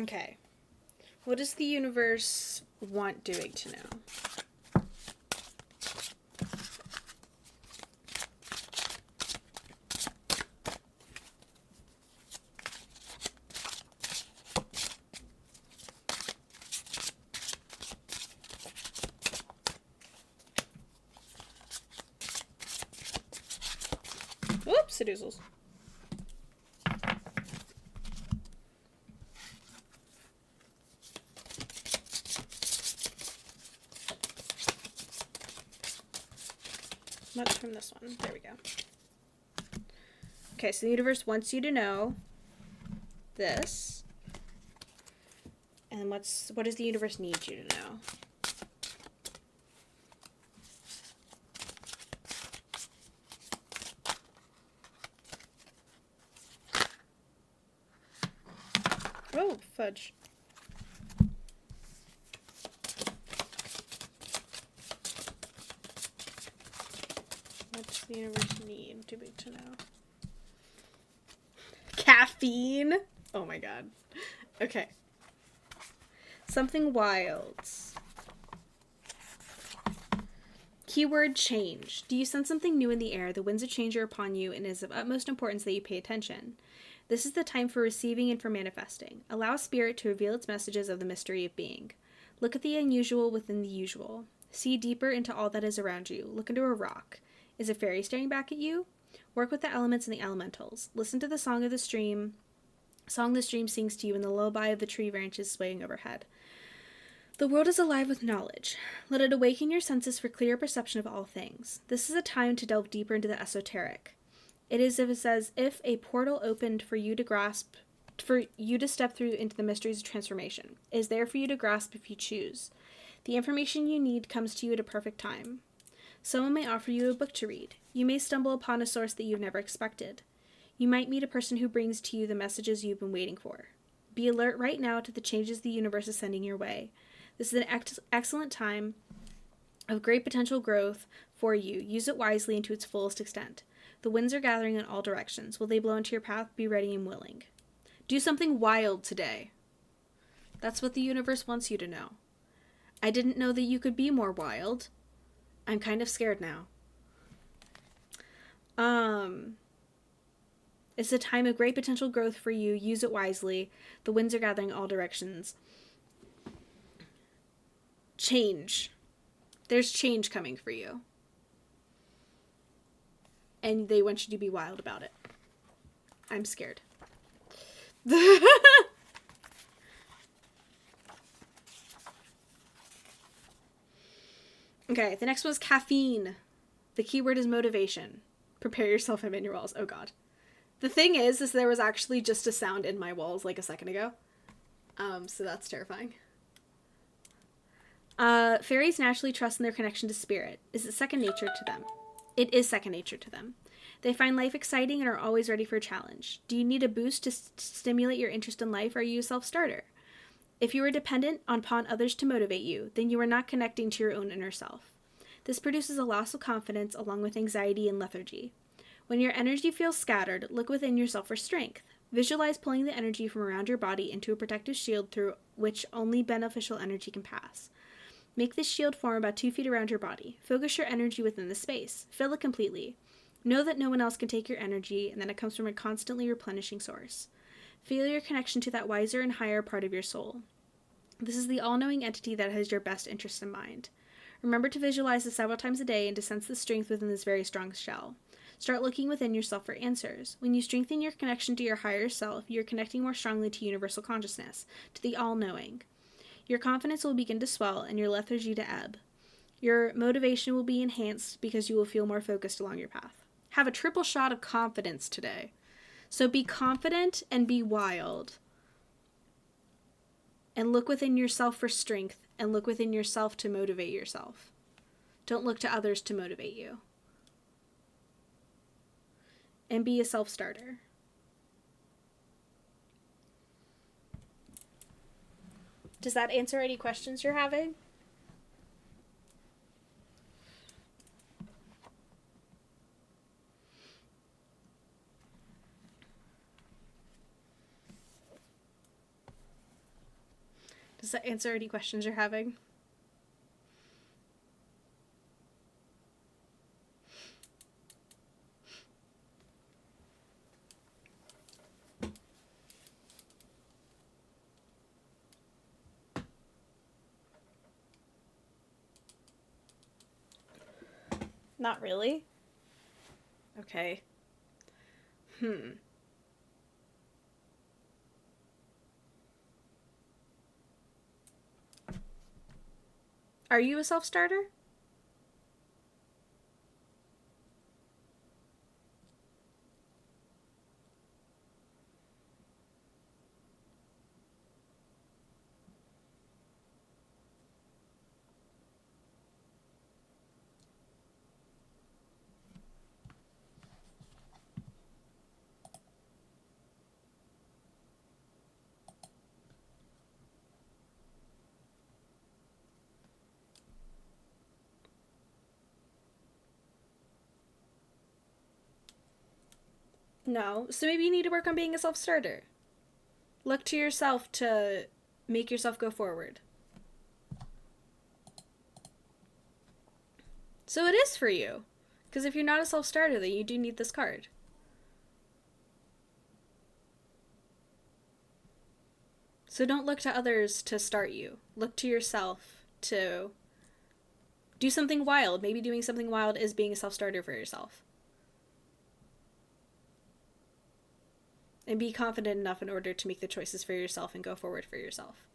Okay. What does the universe want doing to know? Whoops, seducers. Much from this one. There we go. Okay, so the universe wants you to know this. And what does the universe need you to know? Oh, fudge. What does the universe need to know? Caffeine? Oh my god. Okay. Something wild. Keyword change. Do you sense something new in the air? The winds of change are upon you, and it is of utmost importance that you pay attention. This is the time for receiving and for manifesting. Allow spirit to reveal its messages of the mystery of being. Look at the unusual within the usual. See deeper into all that is around you. Look into a rock. Is a fairy staring back at you? Work with the elements and the elementals. Listen to the song of the stream. Song the stream sings to you in the lullaby of the tree branches swaying overhead. The world is alive with knowledge. Let it awaken your senses for clear perception of all things. This is a time to delve deeper into the esoteric. It is as if a portal opened for you to step through into the mysteries of transformation. It is there for you to grasp if you choose. The information you need comes to you at a perfect time. Someone may offer you a book to read. You may stumble upon a source that you've never expected. You might meet a person who brings to you the messages you've been waiting for. Be alert right now to the changes the universe is sending your way. This is an excellent time of great potential growth for you. Use it wisely and to its fullest extent. The winds are gathering in all directions. Will they blow into your path? Be ready and willing. Do something wild today. That's what the universe wants you to know. I didn't know that you could be more wild. I'm kind of scared now. It's a time of great potential growth for you. Use it wisely. The winds are gathering in all directions. Change. There's change coming for you. And they want you to be wild about it. I'm scared. Okay, the next one is caffeine. The keyword is motivation. Prepare yourself, I'm in your walls. Oh god. The thing is there was actually just a sound in my walls like a second ago. So that's terrifying. Fairies naturally trust in their connection to spirit. Is it second nature to them? It is second nature to them. They find life exciting and are always ready for a challenge. Do you need a boost to stimulate your interest in life, or are you a self-starter? If you are dependent upon others to motivate you, then you are not connecting to your own inner self. This produces a loss of confidence along with anxiety and lethargy. When your energy feels scattered, look within yourself for strength. Visualize pulling the energy from around your body into a protective shield through which only beneficial energy can pass. Make this shield form about 2 feet around your body. Focus your energy within the space. Fill it completely. Know that no one else can take your energy and that it comes from a constantly replenishing source. Feel your connection to that wiser and higher part of your soul. This is the all-knowing entity that has your best interest in mind. Remember to visualize this several times a day and to sense the strength within this very strong shell. Start looking within yourself for answers. When you strengthen your connection to your higher self, you're connecting more strongly to universal consciousness, to the all-knowing. Your confidence will begin to swell and your lethargy to ebb. Your motivation will be enhanced because you will feel more focused along your path. Have a triple shot of confidence today. So be confident and be wild. And look within yourself for strength and look within yourself to motivate yourself. Don't look to others to motivate you. And be a self-starter. Does that answer any questions you're having? Does that answer any questions you're having? Not really. Okay. Are you a self-starter? No. So maybe you need to work on being a self-starter. Look to yourself to make yourself go forward. So it is for you. Because if you're not a self-starter, then you do need this card. So don't look to others to start you. Look to yourself to do something wild. Maybe doing something wild is being a self-starter for yourself. And be confident enough in order to make the choices for yourself and go forward for yourself.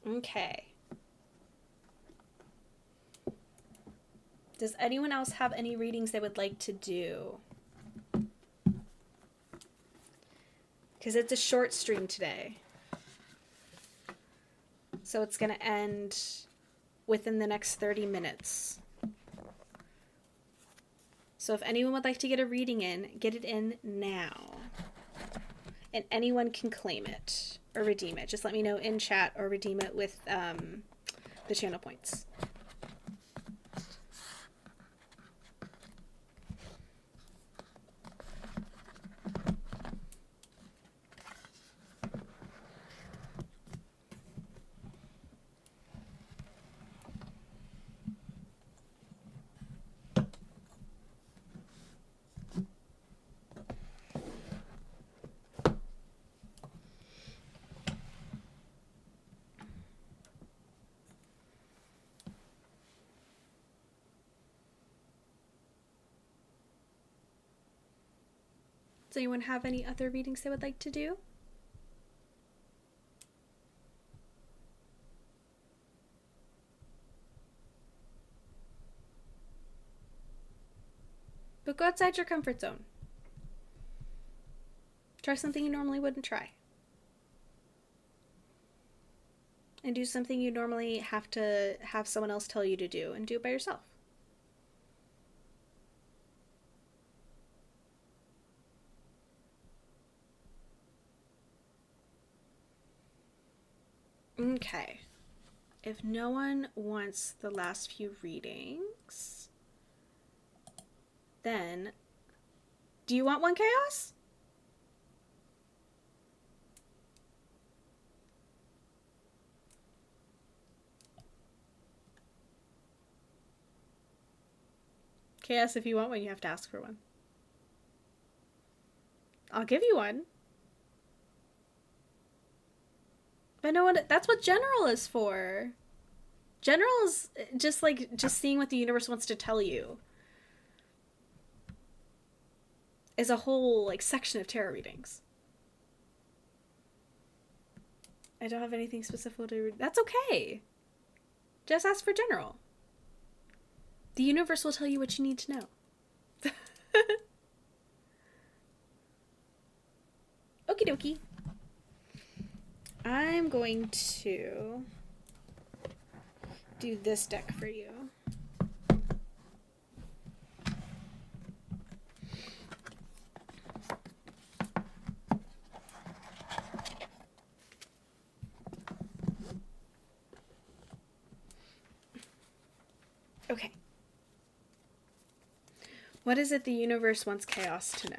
Okay. Does anyone else have any readings they would like to do? Because it's a short stream today. So it's going to end within the next 30 minutes. So if anyone would like to get a reading in, get it in now. And anyone can claim it or redeem it. Just let me know in chat or redeem it with the channel points. Does anyone have any other readings they would like to do? But go outside your comfort zone. Try something you normally wouldn't try. And do something you normally have to have someone else tell you to do, and do it by yourself. Okay. If no one wants the last few readings, then do you want one chaos? Chaos, if you want one, you have to ask for one. I'll give you one. But no one, that's what general is for. General is just seeing what the universe wants to tell you. Is a whole section of tarot readings. I don't have anything specific to read. That's okay. Just ask for general. The universe will tell you what you need to know. Okie dokie. I'm going to do this deck for you. Okay. What is it the universe wants chaos to know?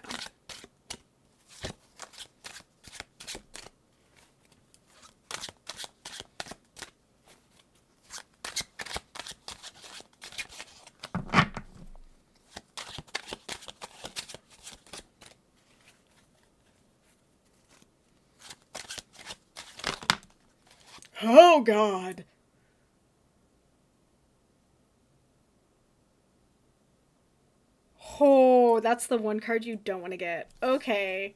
Oh, God. Oh, that's the one card you don't want to get. Okay.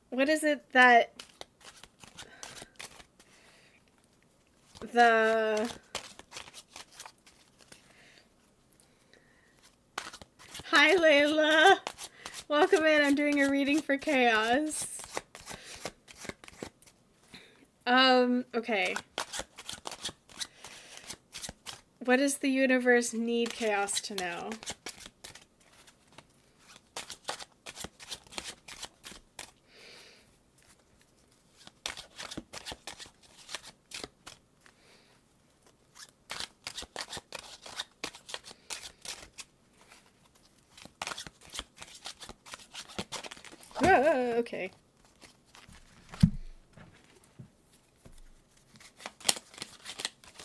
What is it that the... Hi, Layla. Welcome in. I'm doing a reading for chaos. Okay. What does the universe need chaos to know? Whoa, okay.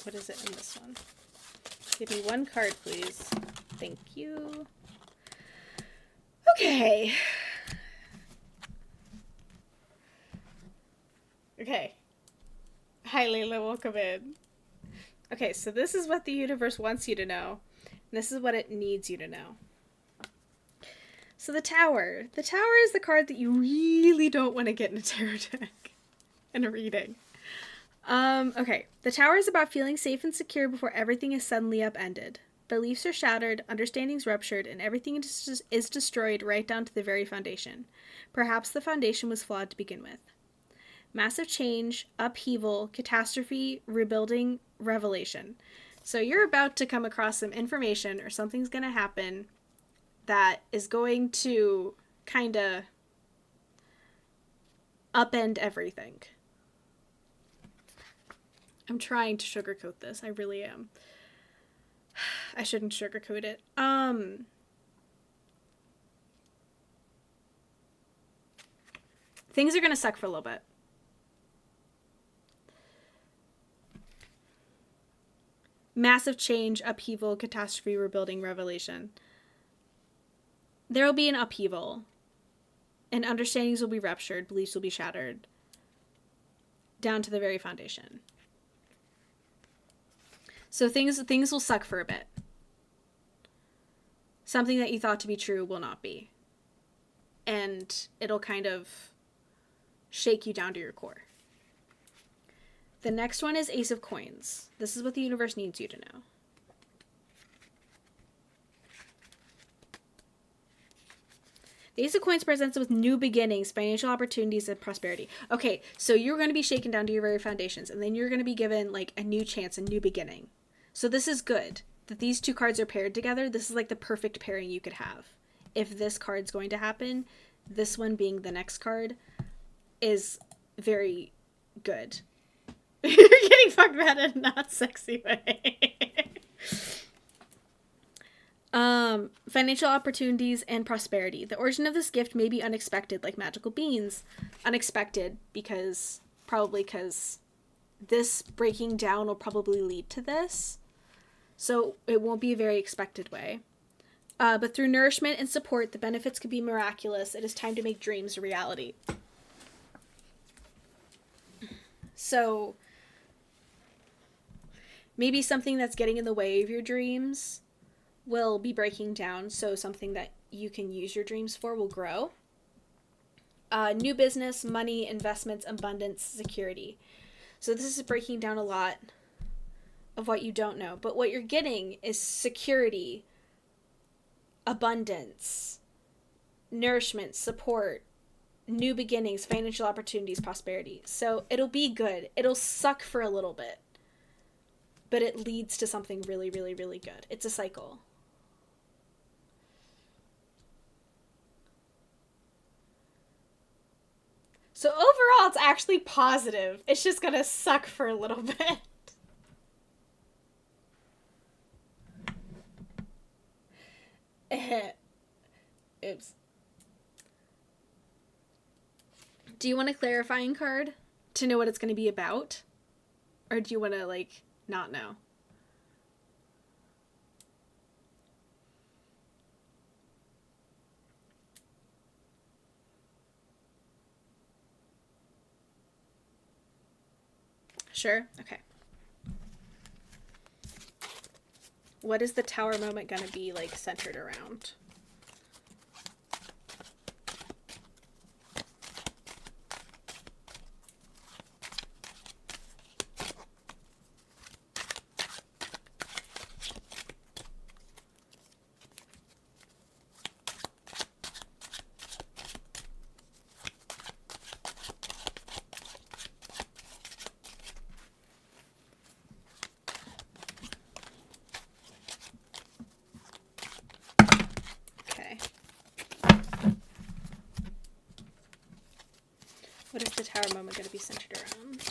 What is it in this one? Give me one card, please. Thank you. Okay. Okay. Hi, Layla. Welcome in. Okay, so this is what the universe wants you to know. And this is what it needs you to know. So the Tower. The Tower is the card that you really don't want to get in a tarot deck. In a reading. Okay. The Tower is about feeling safe and secure before everything is suddenly upended. Beliefs are shattered, understandings ruptured, and everything is destroyed right down to the very foundation. Perhaps the foundation was flawed to begin with. Massive change, upheaval, catastrophe, rebuilding, revelation. So you're about to come across some information or something's going to happen that is going to kind of upend everything. I'm trying to sugarcoat this. I really am. I shouldn't sugarcoat it. Things are going to suck for a little bit. Massive change, upheaval, catastrophe, rebuilding, revelation. There will be an upheaval. And understandings will be ruptured. Beliefs will be shattered. Down to the very foundation. So things will suck for a bit. Something that you thought to be true will not be. And it'll kind of shake you down to your core. The next one is Ace of Coins. This is what the universe needs you to know. The Ace of Coins presents us with new beginnings, financial opportunities, and prosperity. Okay, so you're going to be shaken down to your very foundations, and then you're going to be given like a new chance, a new beginning. So this is good that these two cards are paired together. This is like the perfect pairing you could have. If this card's going to happen, this one being the next card is very good. You're getting fucked bad in a not sexy way. Financial opportunities and prosperity. The origin of this gift may be unexpected, like magical beans. Unexpected because this breaking down will probably lead to this. So it won't be a very expected way. But through nourishment and support, the benefits could be miraculous. It is time to make dreams a reality. So maybe something that's getting in the way of your dreams will be breaking down, so something that you can use your dreams for will grow. New business, money, investments, abundance, security. So this is breaking down a lot of what you don't know. But what you're getting is security, abundance, nourishment, support, new beginnings, financial opportunities, prosperity. So it'll be good. It'll suck for a little bit, but it leads to something really, really, really good. It's a cycle. So overall, it's actually positive. It's just gonna suck for a little bit. Oops. Do you want a clarifying card to know what it's going to be about? Or do you want to, like, not know? Sure? Okay. What is the tower moment going to be, like, centered around? What is the tower moment going to be centered around?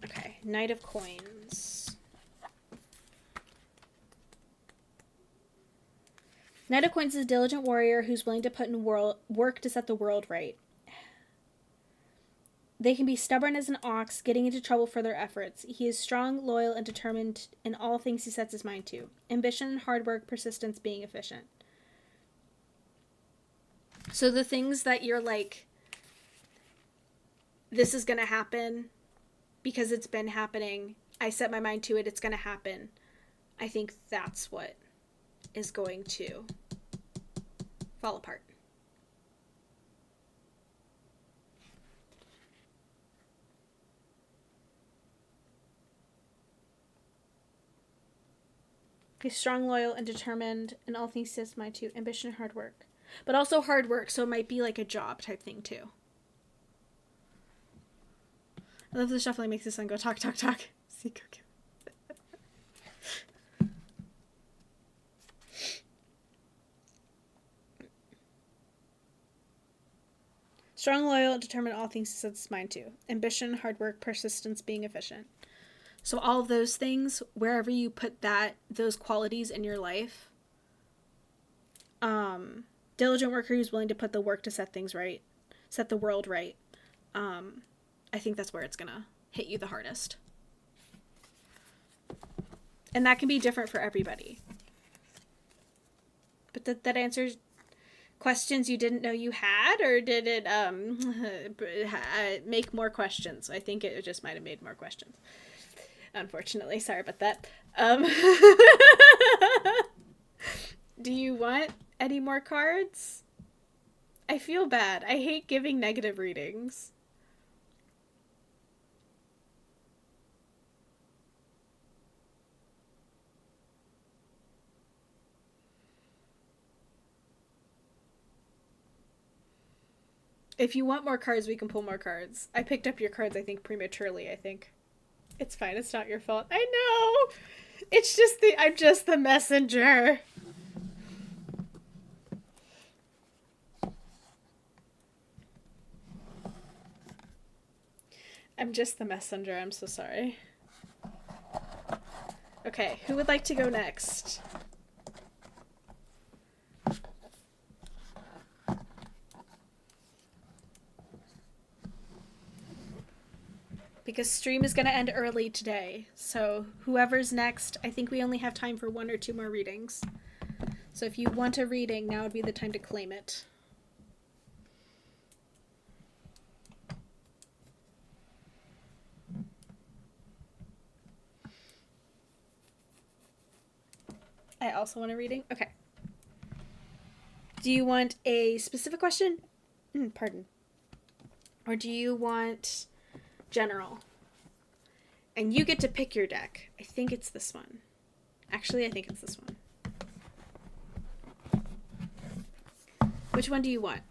Okay, Knight of Coins. Knight of Coins is a diligent warrior who's willing to put in work to set the world right. They can be stubborn as an ox, getting into trouble for their efforts. He is strong, loyal, and determined in all things he sets his mind to. Ambition, hard work, persistence, being efficient. So the things that you're like, this is going to happen because it's been happening. I set my mind to it. It's going to happen. I think that's what is going to fall apart. He's strong, loyal, and determined in all things he sets his mind to. Ambition, hard work. But also hard work, so it might be like a job type thing too. I love the shuffling makes the sun go talk, talk, talk. See, go get strong, loyal, determined in all things he sets his mind to. Ambition, hard work, persistence, being efficient. So all of those things, wherever you put those qualities in your life, diligent worker who's willing to put the work to set things right, set the world right. I think that's where it's gonna hit you the hardest. And that can be different for everybody. But that answers questions you didn't know you had, or did it make more questions? I think it just might have made more questions. Unfortunately, sorry about that. Do you want any more cards? I feel bad. I hate giving negative readings. If you want more cards, we can pull more cards. I picked up your cards, I think, prematurely, I think. It's fine. It's not your fault. I know. It's just I'm just the messenger. I'm just the messenger. I'm so sorry. Okay, who would like to go next? Because stream is going to end early today. So whoever's next, I think we only have time for 1 or 2 more readings. So if you want a reading, now would be the time to claim it. I also want a reading. Okay. Do you want a specific question? Pardon. Or do you want General. And you get to pick your deck. I think it's this one. Actually, I think it's this one. Which one do you want,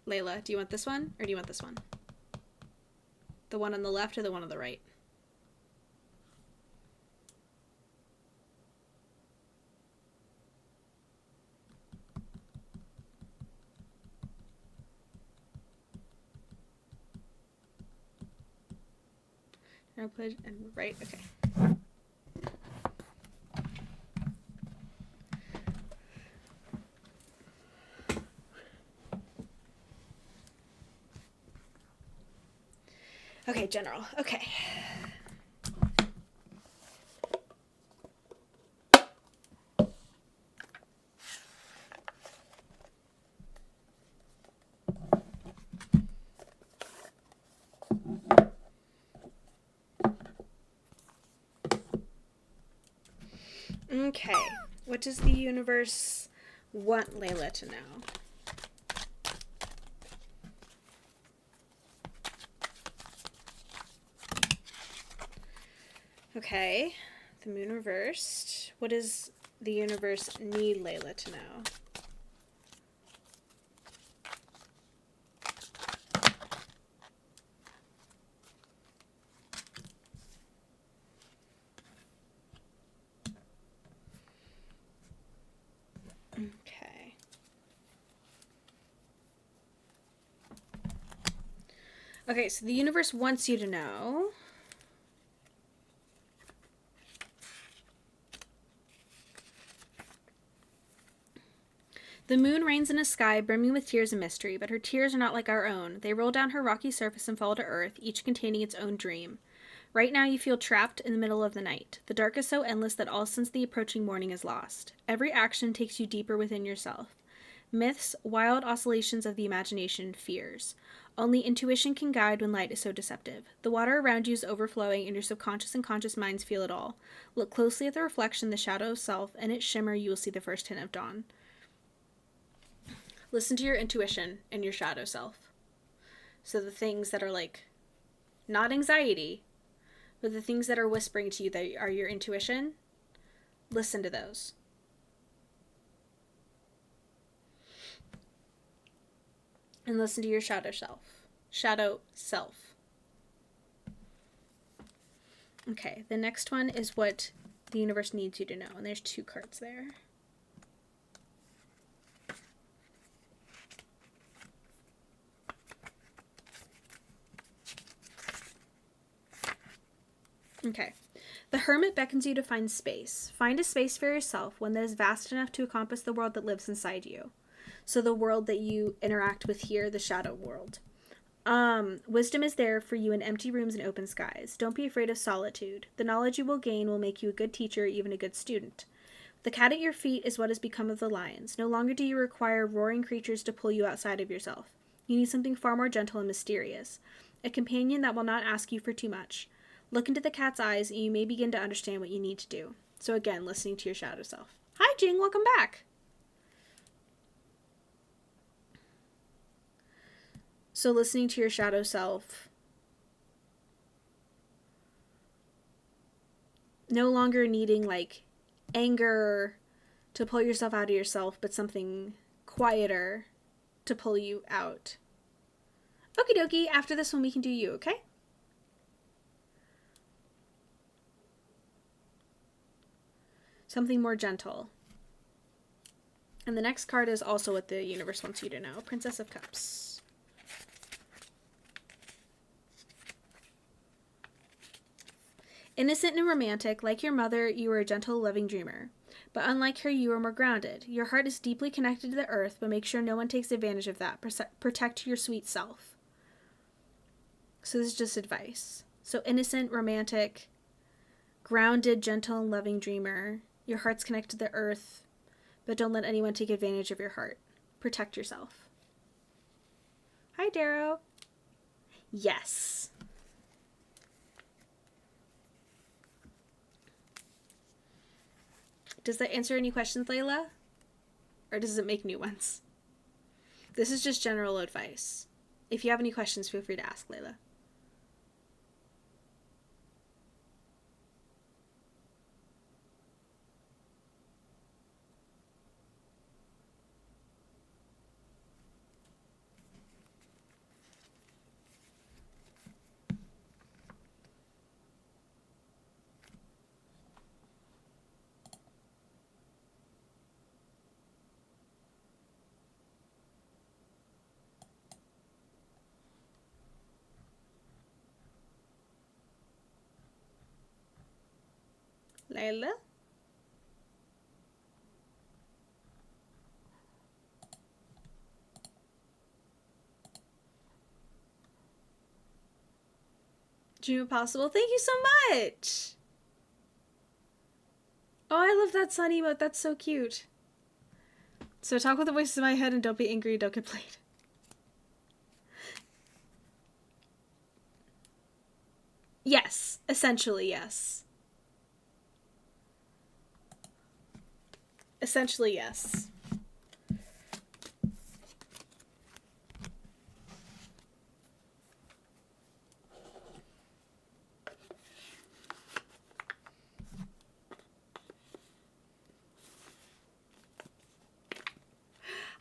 Layla? Do you want this one or do you want this one? The one on the left or the one on the right? And right, okay. Okay, General. Okay. Okay. What does the universe want Layla to know? Okay. The moon reversed. What does the universe need Layla to know? Okay. Okay, so the universe wants you to know. The moon reigns in a sky brimming with tears and mystery, but her tears are not like our own. They roll down her rocky surface and fall to earth, each containing its own dream. Right now you feel trapped in the middle of the night. The dark is so endless that all sense the approaching morning is lost. Every action takes you deeper within yourself. Myths, wild oscillations of the imagination, fears. Only intuition can guide when light is so deceptive. The water around you is overflowing, and your subconscious and conscious minds feel it all. Look closely at the reflection, the shadow of self, and its shimmer you will see the first hint of dawn. Listen to your intuition and your shadow self. So the things that are like, not anxiety, but the things that are whispering to you that are your intuition, listen to those. And listen to your shadow self. Shadow self. Okay, the next one is what the universe needs you to know. And there's 2 cards there. Okay. The Hermit beckons you to find space. Find a space for yourself, one that is vast enough to encompass the world that lives inside you. So the world that you interact with here, the shadow world. Wisdom is there for you in empty rooms and open skies. Don't be afraid of solitude. The knowledge you will gain will make you a good teacher, even a good student. The cat at your feet is what has become of the lions. No longer do you require roaring creatures to pull you outside of yourself. You need something far more gentle and mysterious. A companion that will not ask you for too much. Look into the cat's eyes and you may begin to understand what you need to do. So again, listening to your shadow self. Hi, Jing. Welcome back. So listening to your shadow self. No longer needing like anger to pull yourself out of yourself, but something quieter to pull you out. Okie dokie. After this one, we can do you, okay? Something more gentle. And the next card is also what the universe wants you to know. Princess of Cups. Innocent and romantic, like your mother, you are a gentle, loving dreamer. But unlike her, you are more grounded. Your heart is deeply connected to the earth, but make sure no one takes advantage of that. Protect your sweet self. So this is just advice. So innocent, romantic, grounded, gentle, and loving dreamer. Your heart's connected to the earth, but don't let anyone take advantage of your heart. Protect yourself. Hi, Darrow. Yes. Does that answer any questions, Layla? Or does it make new ones? This is just general advice. If you have any questions, feel free to ask Layla. Layla? Dream Impossible, thank you so much! Oh, I love that sun emote, that's so cute. So talk with the voices in my head and don't be angry, don't get played. Yes, essentially, yes. Essentially, yes.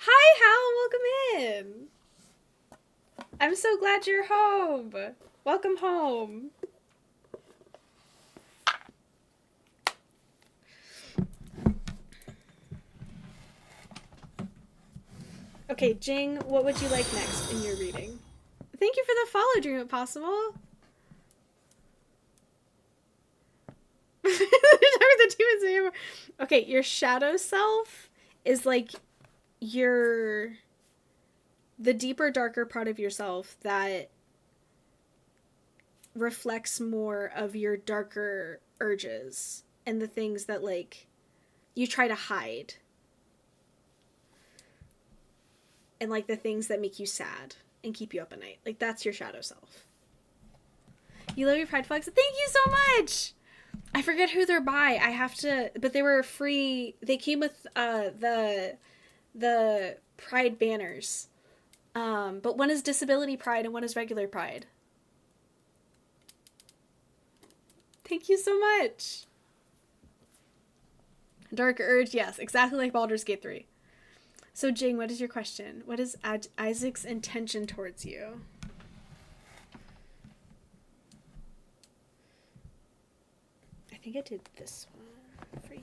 Hi, Hal, welcome in. I'm so glad you're home. Welcome home. Okay, Jing, what would you like next in your reading? Thank you for the follow, Dream It Possible. Okay, your shadow self is like the deeper, darker part of yourself that reflects more of your darker urges and the things that like you try to hide. And like the things that make you sad and keep you up at night. Like that's your shadow self. You love your pride flags? Thank you so much! I forget who they're by. I have to, but they were free. They came with the pride banners. But one is disability pride and one is regular pride. Thank you so much. Dark Urge, yes, exactly like Baldur's Gate 3. So Jing, what is your question? What is Isaac's intention towards you? I think I did this one for you.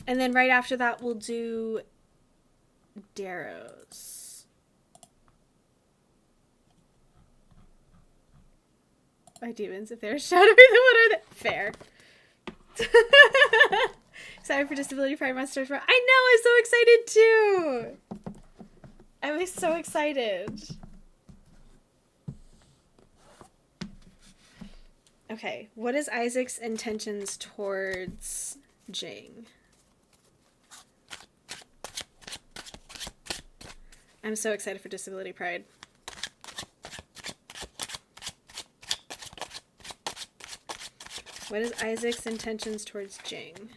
And then right after that, we'll do Darrow's. My demons, if they're shadowy, then what are they? Fair. Sorry for disability pride monsters. I know, I'm so excited too. I'm so excited. Okay, what is Isaac's intentions towards Jing? I'm so excited for disability pride. What is Isaac's intentions towards Jing?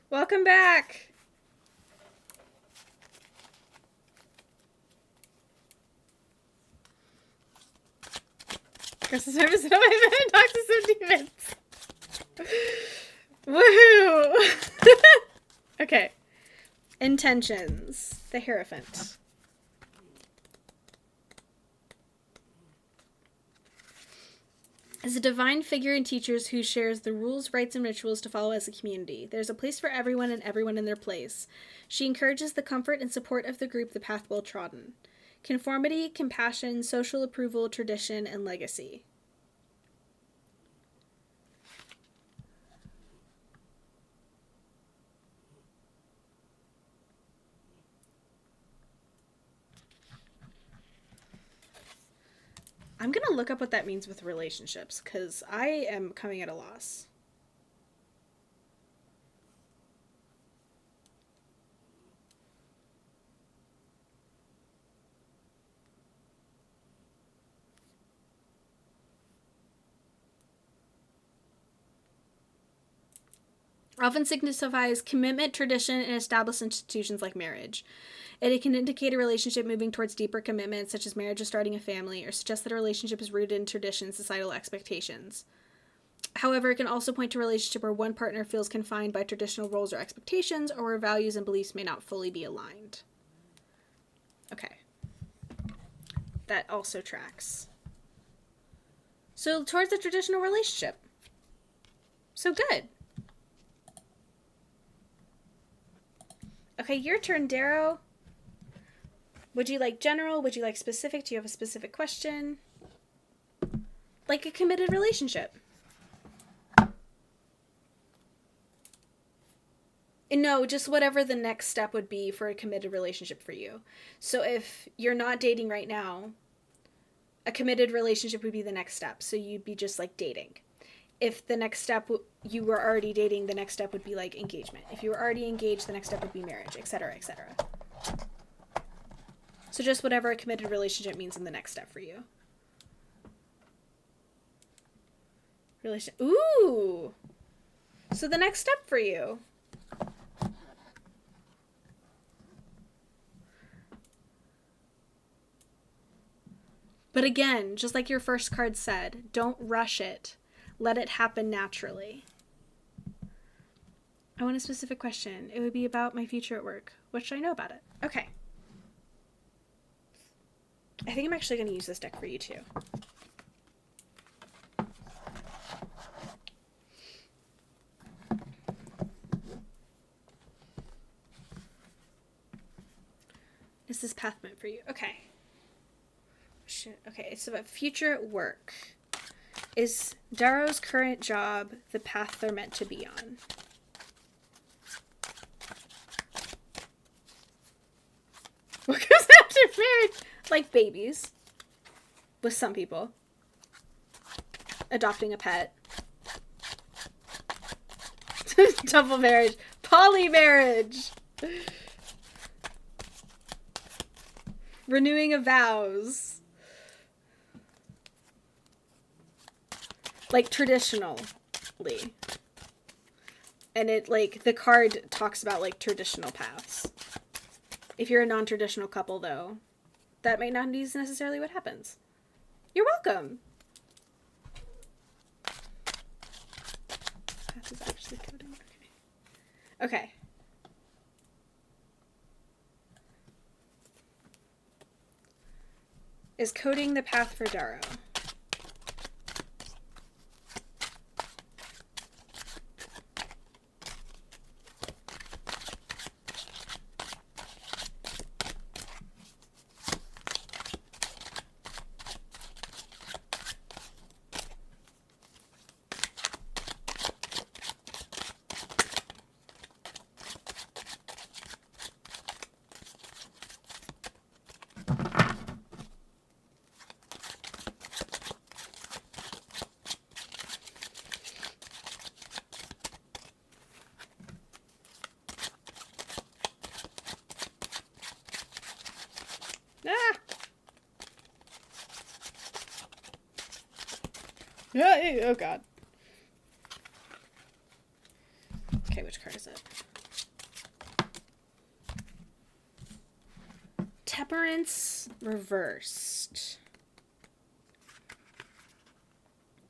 Welcome back! Christmas service and I've been talk to some demons. Woohoo! Okay. Intentions. The Hierophant. As a divine figure and teacher who shares the rules, rites, and rituals to follow as a community. There's a place for everyone and everyone in their place. She encourages the comfort and support of the group, the path well trodden. Conformity, compassion, social approval, tradition, and legacy. I'm gonna look up what that means with relationships, because I am coming at a loss. Often signifies commitment, tradition, and established institutions like marriage. It can indicate a relationship moving towards deeper commitments, such as marriage or starting a family, or suggest that a relationship is rooted in tradition, societal expectations. However, it can also point to a relationship where one partner feels confined by traditional roles or expectations, or where values and beliefs may not fully be aligned. Okay. That also tracks. So, towards a traditional relationship. So good. Okay, your turn, Darrow. Would you like general? Would you like specific? Do you have a specific question? Like a committed relationship. No, just whatever the next step would be for a committed relationship for you. So if you're not dating right now, a committed relationship would be the next step. So you'd be just like dating. If the next step, you were already dating, the next step would be like engagement. If you were already engaged, the next step would be marriage, etc., etc. So just whatever a committed relationship means in the next step for you. Ooh! So the next step for you. But again, just like your first card said, don't rush it. Let it happen naturally. I want a specific question. It would be about my future at work. What should I know about it? Okay. I think I'm actually going to use this deck for you too. Is this path meant for you? Okay. Okay, it's about future at work. Is Darrow's current job the path they're meant to be on? What comes after marriage? Like babies. With some people. Adopting a pet. Double marriage. Poly marriage. Renewing of vows. Like traditionally. And it like the card talks about like traditional paths. If you're a non-traditional couple though, that might not be necessarily what happens. You're welcome. Path is actually coding. Okay. Okay. Is coding the path for Darrow? Ah! Yeah, oh god. Okay, which card is it? Temperance reversed.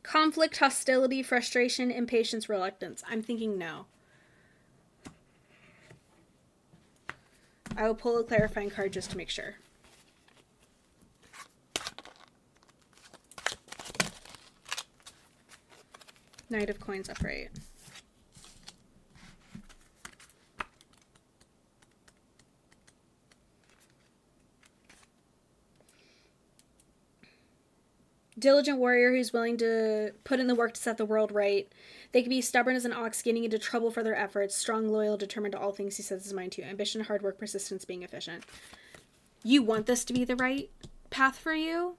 Conflict, hostility, frustration, impatience, reluctance. I'm thinking no. I will pull a clarifying card just to make sure. Knight of Coins upright. Diligent warrior who's willing to put in the work to set the world right. They can be stubborn as an ox, getting into trouble for their efforts. Strong, loyal, determined to all things he sets his mind to. Ambition, hard work, persistence, being efficient. You want this to be the right path for you,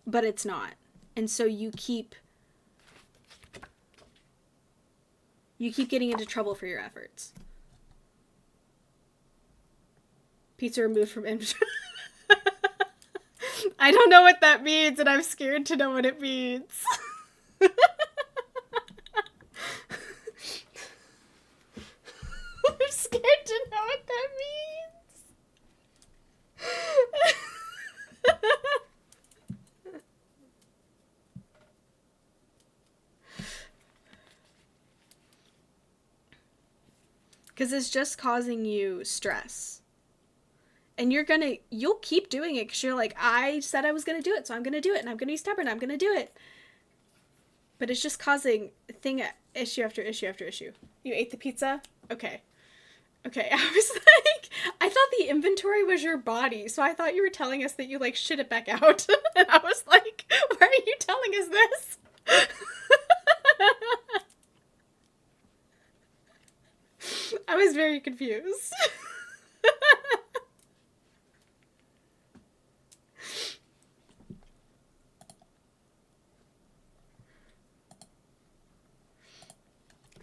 but it's not. And so you keep getting into trouble for your efforts. Pizza removed from inventory. I don't know what that means, and I'm scared to know what it means. I'm scared to know what that means. Because it's just causing you stress. And you'll keep doing it because you're like, I said I was going to do it, so I'm going to do it, and I'm going to be stubborn, I'm going to do it. But it's just causing issue after issue after issue. You ate the pizza? Okay. Okay, I was like, I thought the inventory was your body, so I thought you were telling us that you, like, shit it back out. And I was like, why are you telling us this? I was very confused.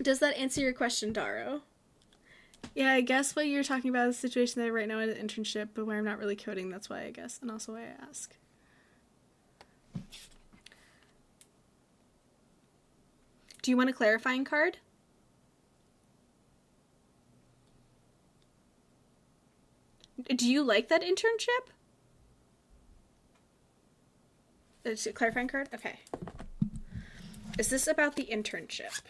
Does that answer your question, Daro? Yeah, I guess what you're talking about is the situation that I right now is an internship, but where I'm not really coding, that's why I guess, and also why I ask. Do you want a clarifying card? Do you like that internship? It's a clarifying card? Okay. Is this about the internship?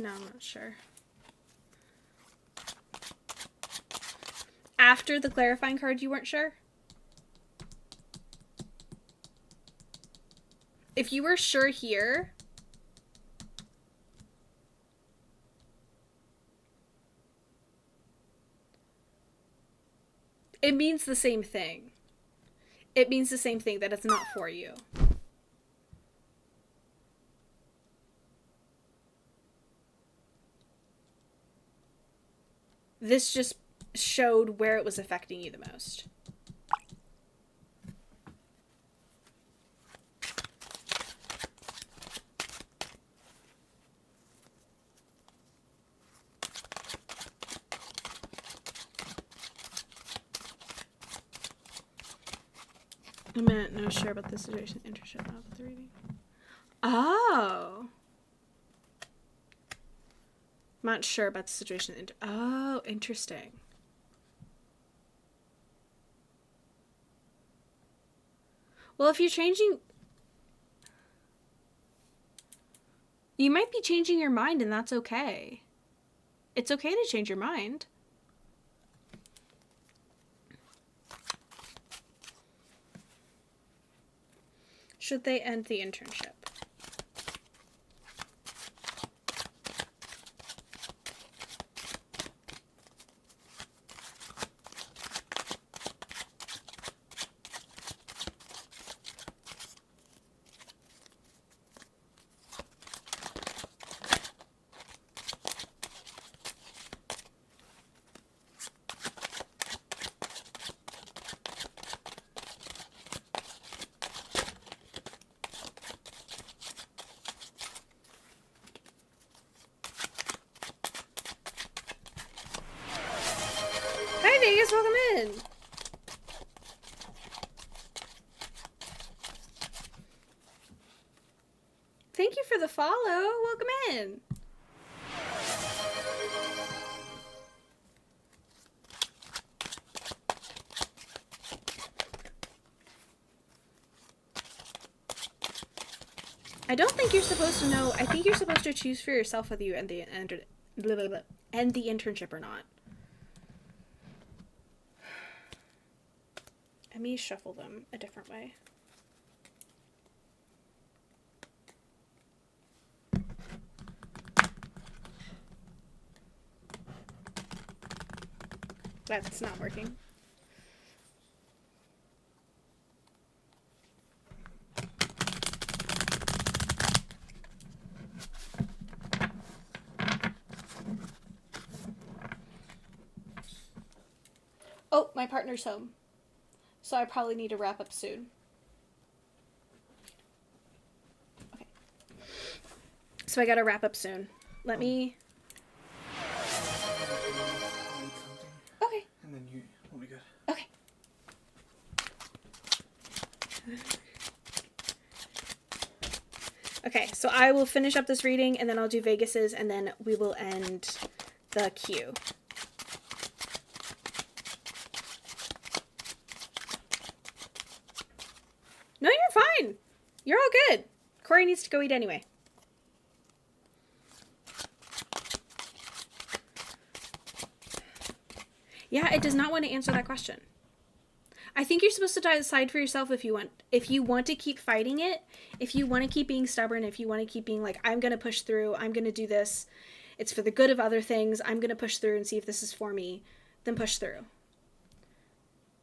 No, I'm not sure. After the clarifying card, you weren't sure? If you were sure here, it means the same thing. It means the same thing, that it's not for you. This just showed where it was affecting you the most. I'm not sure about the situation, internship, not about the reading. Oh. I'm not sure about the situation. Oh, interesting. Well, if you're changing... You might be changing your mind, and that's okay. It's okay to change your mind. Should they end the internship? Hi Vegas, welcome in. Thank you for the follow. Welcome in. I don't think you're supposed to know. I think you're supposed to choose for yourself whether you end the internship or not. Let me shuffle them a different way. That's not working. Oh, my partner's home. So I probably need to wrap up soon. Okay. So I gotta wrap up soon. Let me... Okay. And then you will be good. Okay. Okay, so I will finish up this reading, and then I'll do Vegas's, and then we will end the queue. No, you're fine. You're all good. Corey needs to go eat anyway. Yeah, it does not want to answer that question. I think you're supposed to decide for yourself if you want to keep fighting it, if you want to keep being stubborn, if you want to keep being like, I'm going to push through, I'm going to do this, it's for the good of other things, I'm going to push through and see if this is for me, then push through.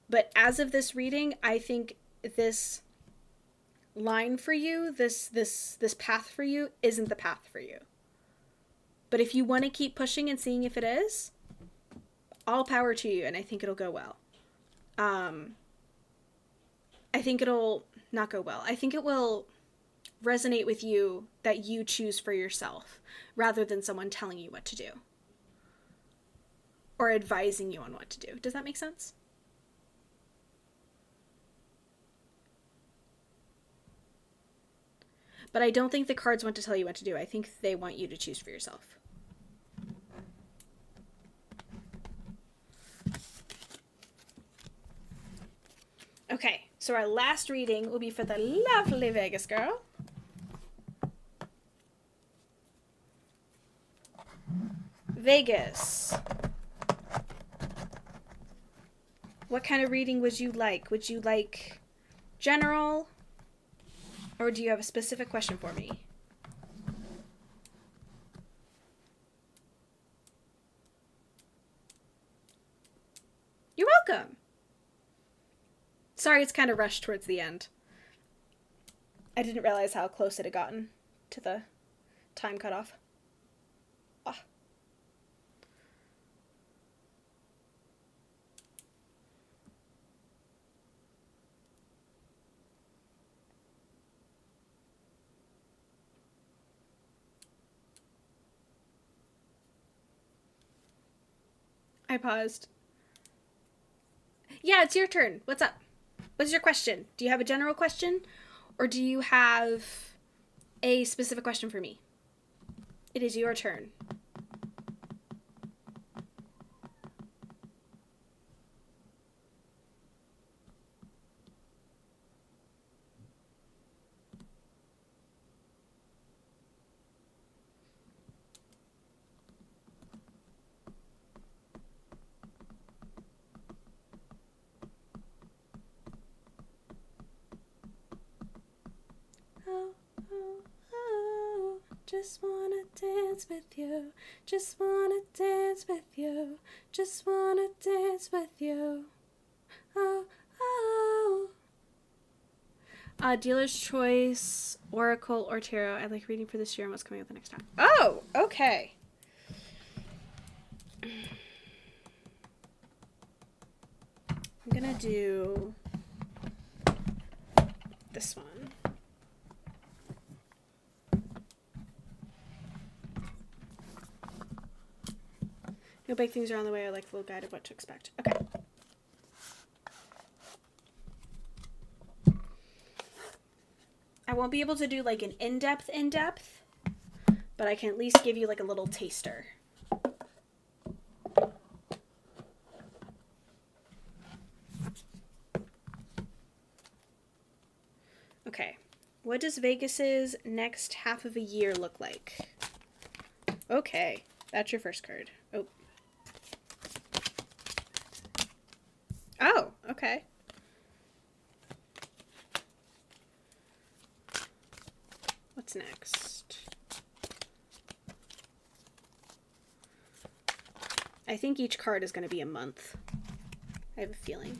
But as of this reading, I think this line for you, this path for you, isn't the path for you. But if you want to keep pushing and seeing if it is, all power to you, and I think it'll go well. I think it'll not go well. I think it will resonate with you that you choose for yourself rather than someone telling you what to do or advising you on what to do. Does that make sense? But I don't think the cards want to tell you what to do. I think they want you to choose for yourself. Okay, so our last reading will be for the lovely Vegas girl. Vegas. What kind of reading would you like? Would you like general? Or do you have a specific question for me? You're welcome. Sorry, it's kind of rushed towards the end. I didn't realize how close it had gotten to the time cutoff. Ah. I paused. Yeah, it's your turn. What's up? What's your question? Do you have a general question? Or do you have a specific question for me? It is your turn. Just wanna dance with you. Just wanna dance with you. Just wanna dance with you. Oh, oh. Dealer's Choice, Oracle, or Tarot. I like reading for this year and what's coming up the next time. Oh, okay. I'm gonna do this one. No big things are on the way. I like the little guide of what to expect. Okay. I won't be able to do like an in-depth, but I can at least give you like a little taster. Okay. What does Vegas's next half of a year look like? Okay. That's your first card. Oh. Oh, okay. What's next? I think each card is going to be a month. I have a feeling.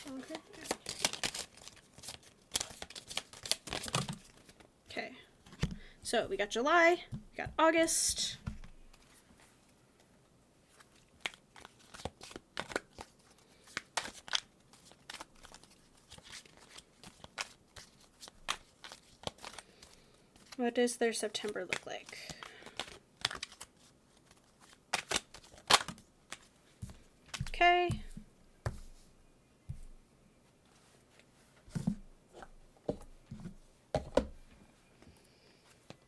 Okay. Okay. So we got July, we got August. What does their September look like? Okay.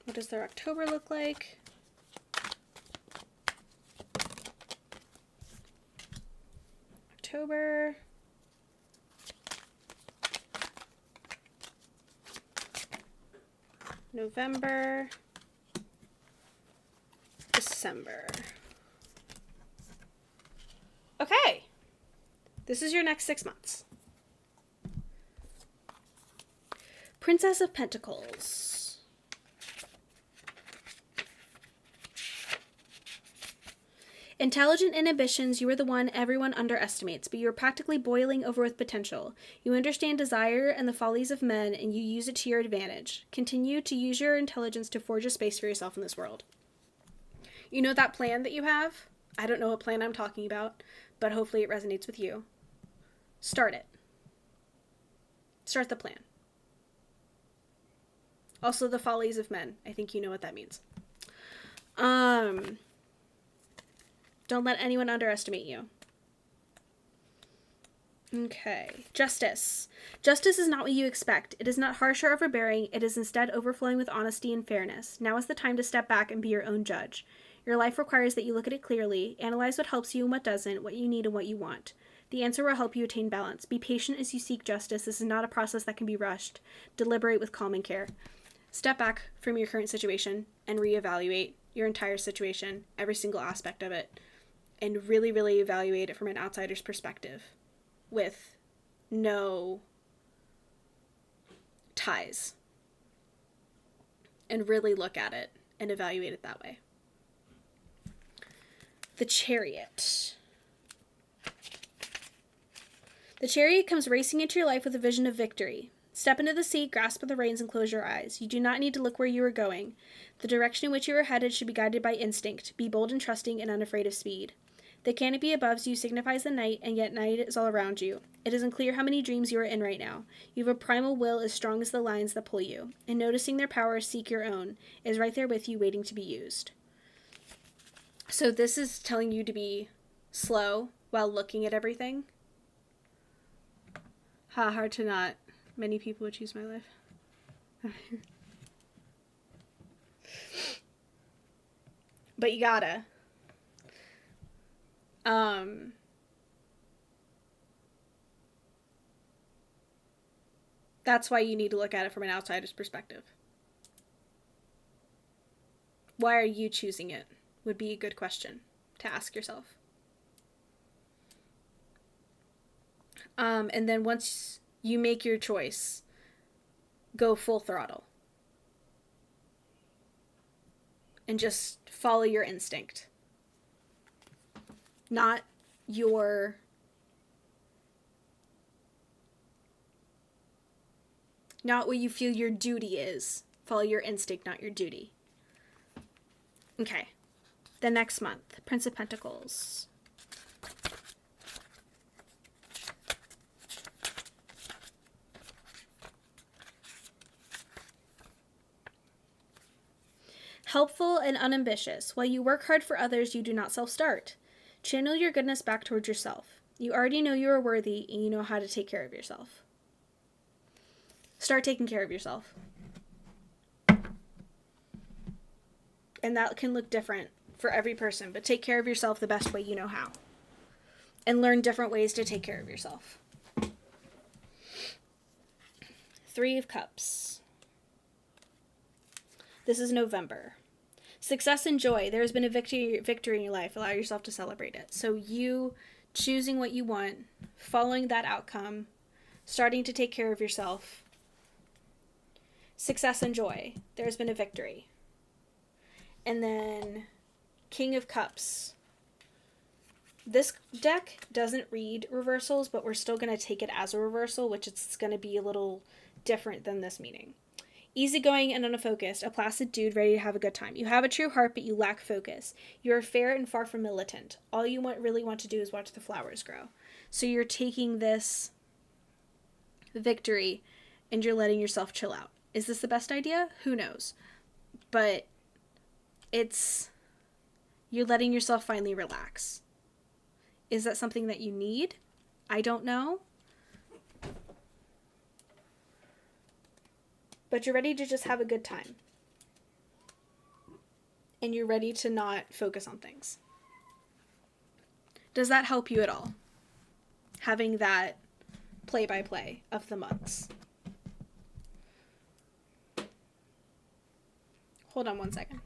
What does their October look like? October. November. December. Okay. This is your next 6 months. Princess of Pentacles. Intelligent inhibitions, you are the one everyone underestimates, but you are practically boiling over with potential. You understand desire and the follies of men, and you use it to your advantage. Continue to use your intelligence to forge a space for yourself in this world. You know that plan that you have? I don't know what plan I'm talking about, but hopefully it resonates with you. Start it. Start the plan. Also, the follies of men. I think you know what that means. Don't let anyone underestimate you. Okay. Justice. Justice is not what you expect. It is not harsh or overbearing. It is instead overflowing with honesty and fairness. Now is the time to step back and be your own judge. Your life requires that you look at it clearly, analyze what helps you and what doesn't, what you need and what you want. The answer will help you attain balance. Be patient as you seek justice. This is not a process that can be rushed. Deliberate with calm and care. Step back from your current situation and reevaluate your entire situation, every single aspect of it, and really, really evaluate it from an outsider's perspective with no ties. And really look at it and evaluate it that way. The Chariot. The Chariot comes racing into your life with a vision of victory. Step into the seat, grasp at the reins, and close your eyes. You do not need to look where you are going. The direction in which you are headed should be guided by instinct. Be bold and trusting and unafraid of speed. The canopy above you signifies the night, and yet night is all around you. It is unclear how many dreams you are in right now. You have a primal will as strong as the lines that pull you. In noticing their power, seek your own. It is right there with you, waiting to be used. So this is telling you to be slow while looking at everything. Hard to not. Many people would choose my life. But you gotta. That's why you need to look at it from an outsider's perspective. Why are you choosing it? Would be a good question to ask yourself. And then once you make your choice, go full throttle. And just follow your instinct. Not what you feel your duty is. Follow your instinct, not your duty. Okay. The next month, Prince of Pentacles. Helpful and unambitious. While you work hard for others, you do not self-start. Channel your goodness back towards yourself. You already know you are worthy, and you know how to take care of yourself. Start taking care of yourself. And that can look different for every person, but take care of yourself the best way you know how. And learn different ways to take care of yourself. 3 of Cups. This is November. Success and joy. There has been a victory in your life. Allow yourself to celebrate it. So you choosing what you want, following that outcome, starting to take care of yourself. Success and joy. There has been a victory. And then King of Cups. This deck doesn't read reversals, but we're still going to take it as a reversal, which is going to be a little different than this meaning. Easygoing and unfocused, a placid dude ready to have a good time. You have a true heart, but you lack focus. You are fair and far from militant. All you really want to do is watch the flowers grow. So you're taking this victory and you're letting yourself chill out. Is this the best idea? Who knows? But you're letting yourself finally relax. Is that something that you need? I don't know. But you're ready to just have a good time. And you're ready to not focus on things. Does that help you at all? Having that play-by-play of the months. Hold on one second.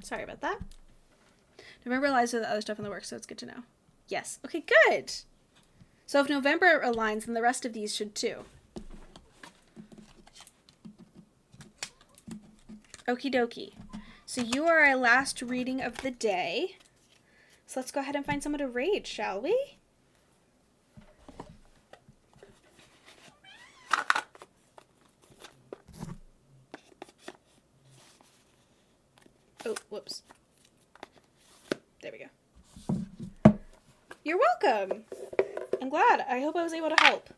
Sorry about that. November aligns with the other stuff in the works, so it's good to know. Yes. Okay, good. So if November aligns, then the rest of these should too. Okie dokie. So you are our last reading of the day. So let's go ahead and find someone to raid, shall we? Oh, whoops. There we go. You're welcome. I'm glad. I hope I was able to help.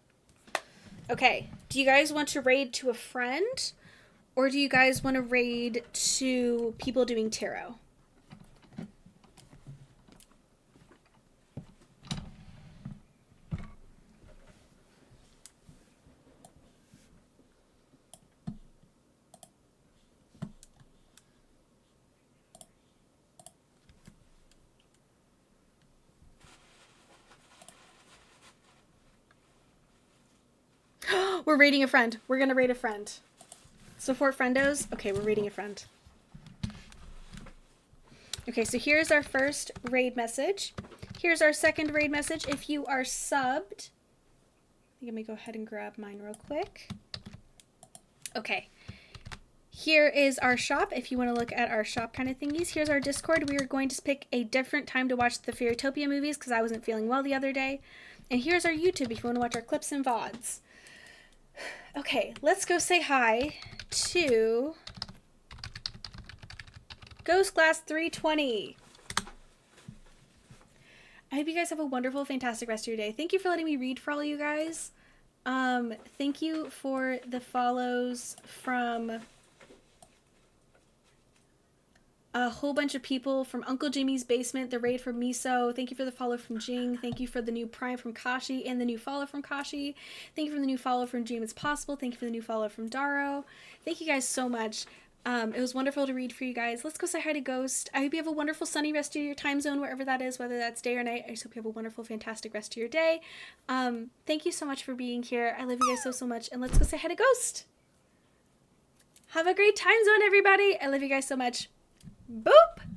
Okay. Do you guys want to raid to a friend? Or do you guys want to raid to people doing tarot? We're raiding a friend. We're going to raid a friend. Support friendos? Okay, we're raiding a friend. Okay, so here's our first raid message. Here's our second raid message. If you are subbed, let me go ahead and grab mine real quick. Okay. Here is our shop, if you want to look at our shop kind of thingies. Here's our Discord. We are going to pick a different time to watch the Fairytopia movies because I wasn't feeling well the other day. And here's our YouTube if you want to watch our clips and VODs. Okay, let's go say hi to Ghost Glass 320. I hope you guys have a wonderful, fantastic rest of your day. Thank you for letting me read for all you guys. Thank you for the follows from a whole bunch of people, from Uncle Jimmy's Basement, the raid from Miso. Thank you for the follow from Jing. Thank you for the new Prime from Kashi and the new follow from Kashi. Thank you for the new follow from Dream It's Possible. Thank you for the new follow from Daro. Thank you guys so much. It was wonderful to read for you guys. Let's go say hi to Ghost. I hope you have a wonderful sunny rest of your time zone, wherever that is, whether that's day or night. I just hope you have a wonderful, fantastic rest of your day. Thank you so much for being here. I love you guys so, so much. And let's go say hi to Ghost. Have a great time zone, everybody. I love you guys so much. Boop!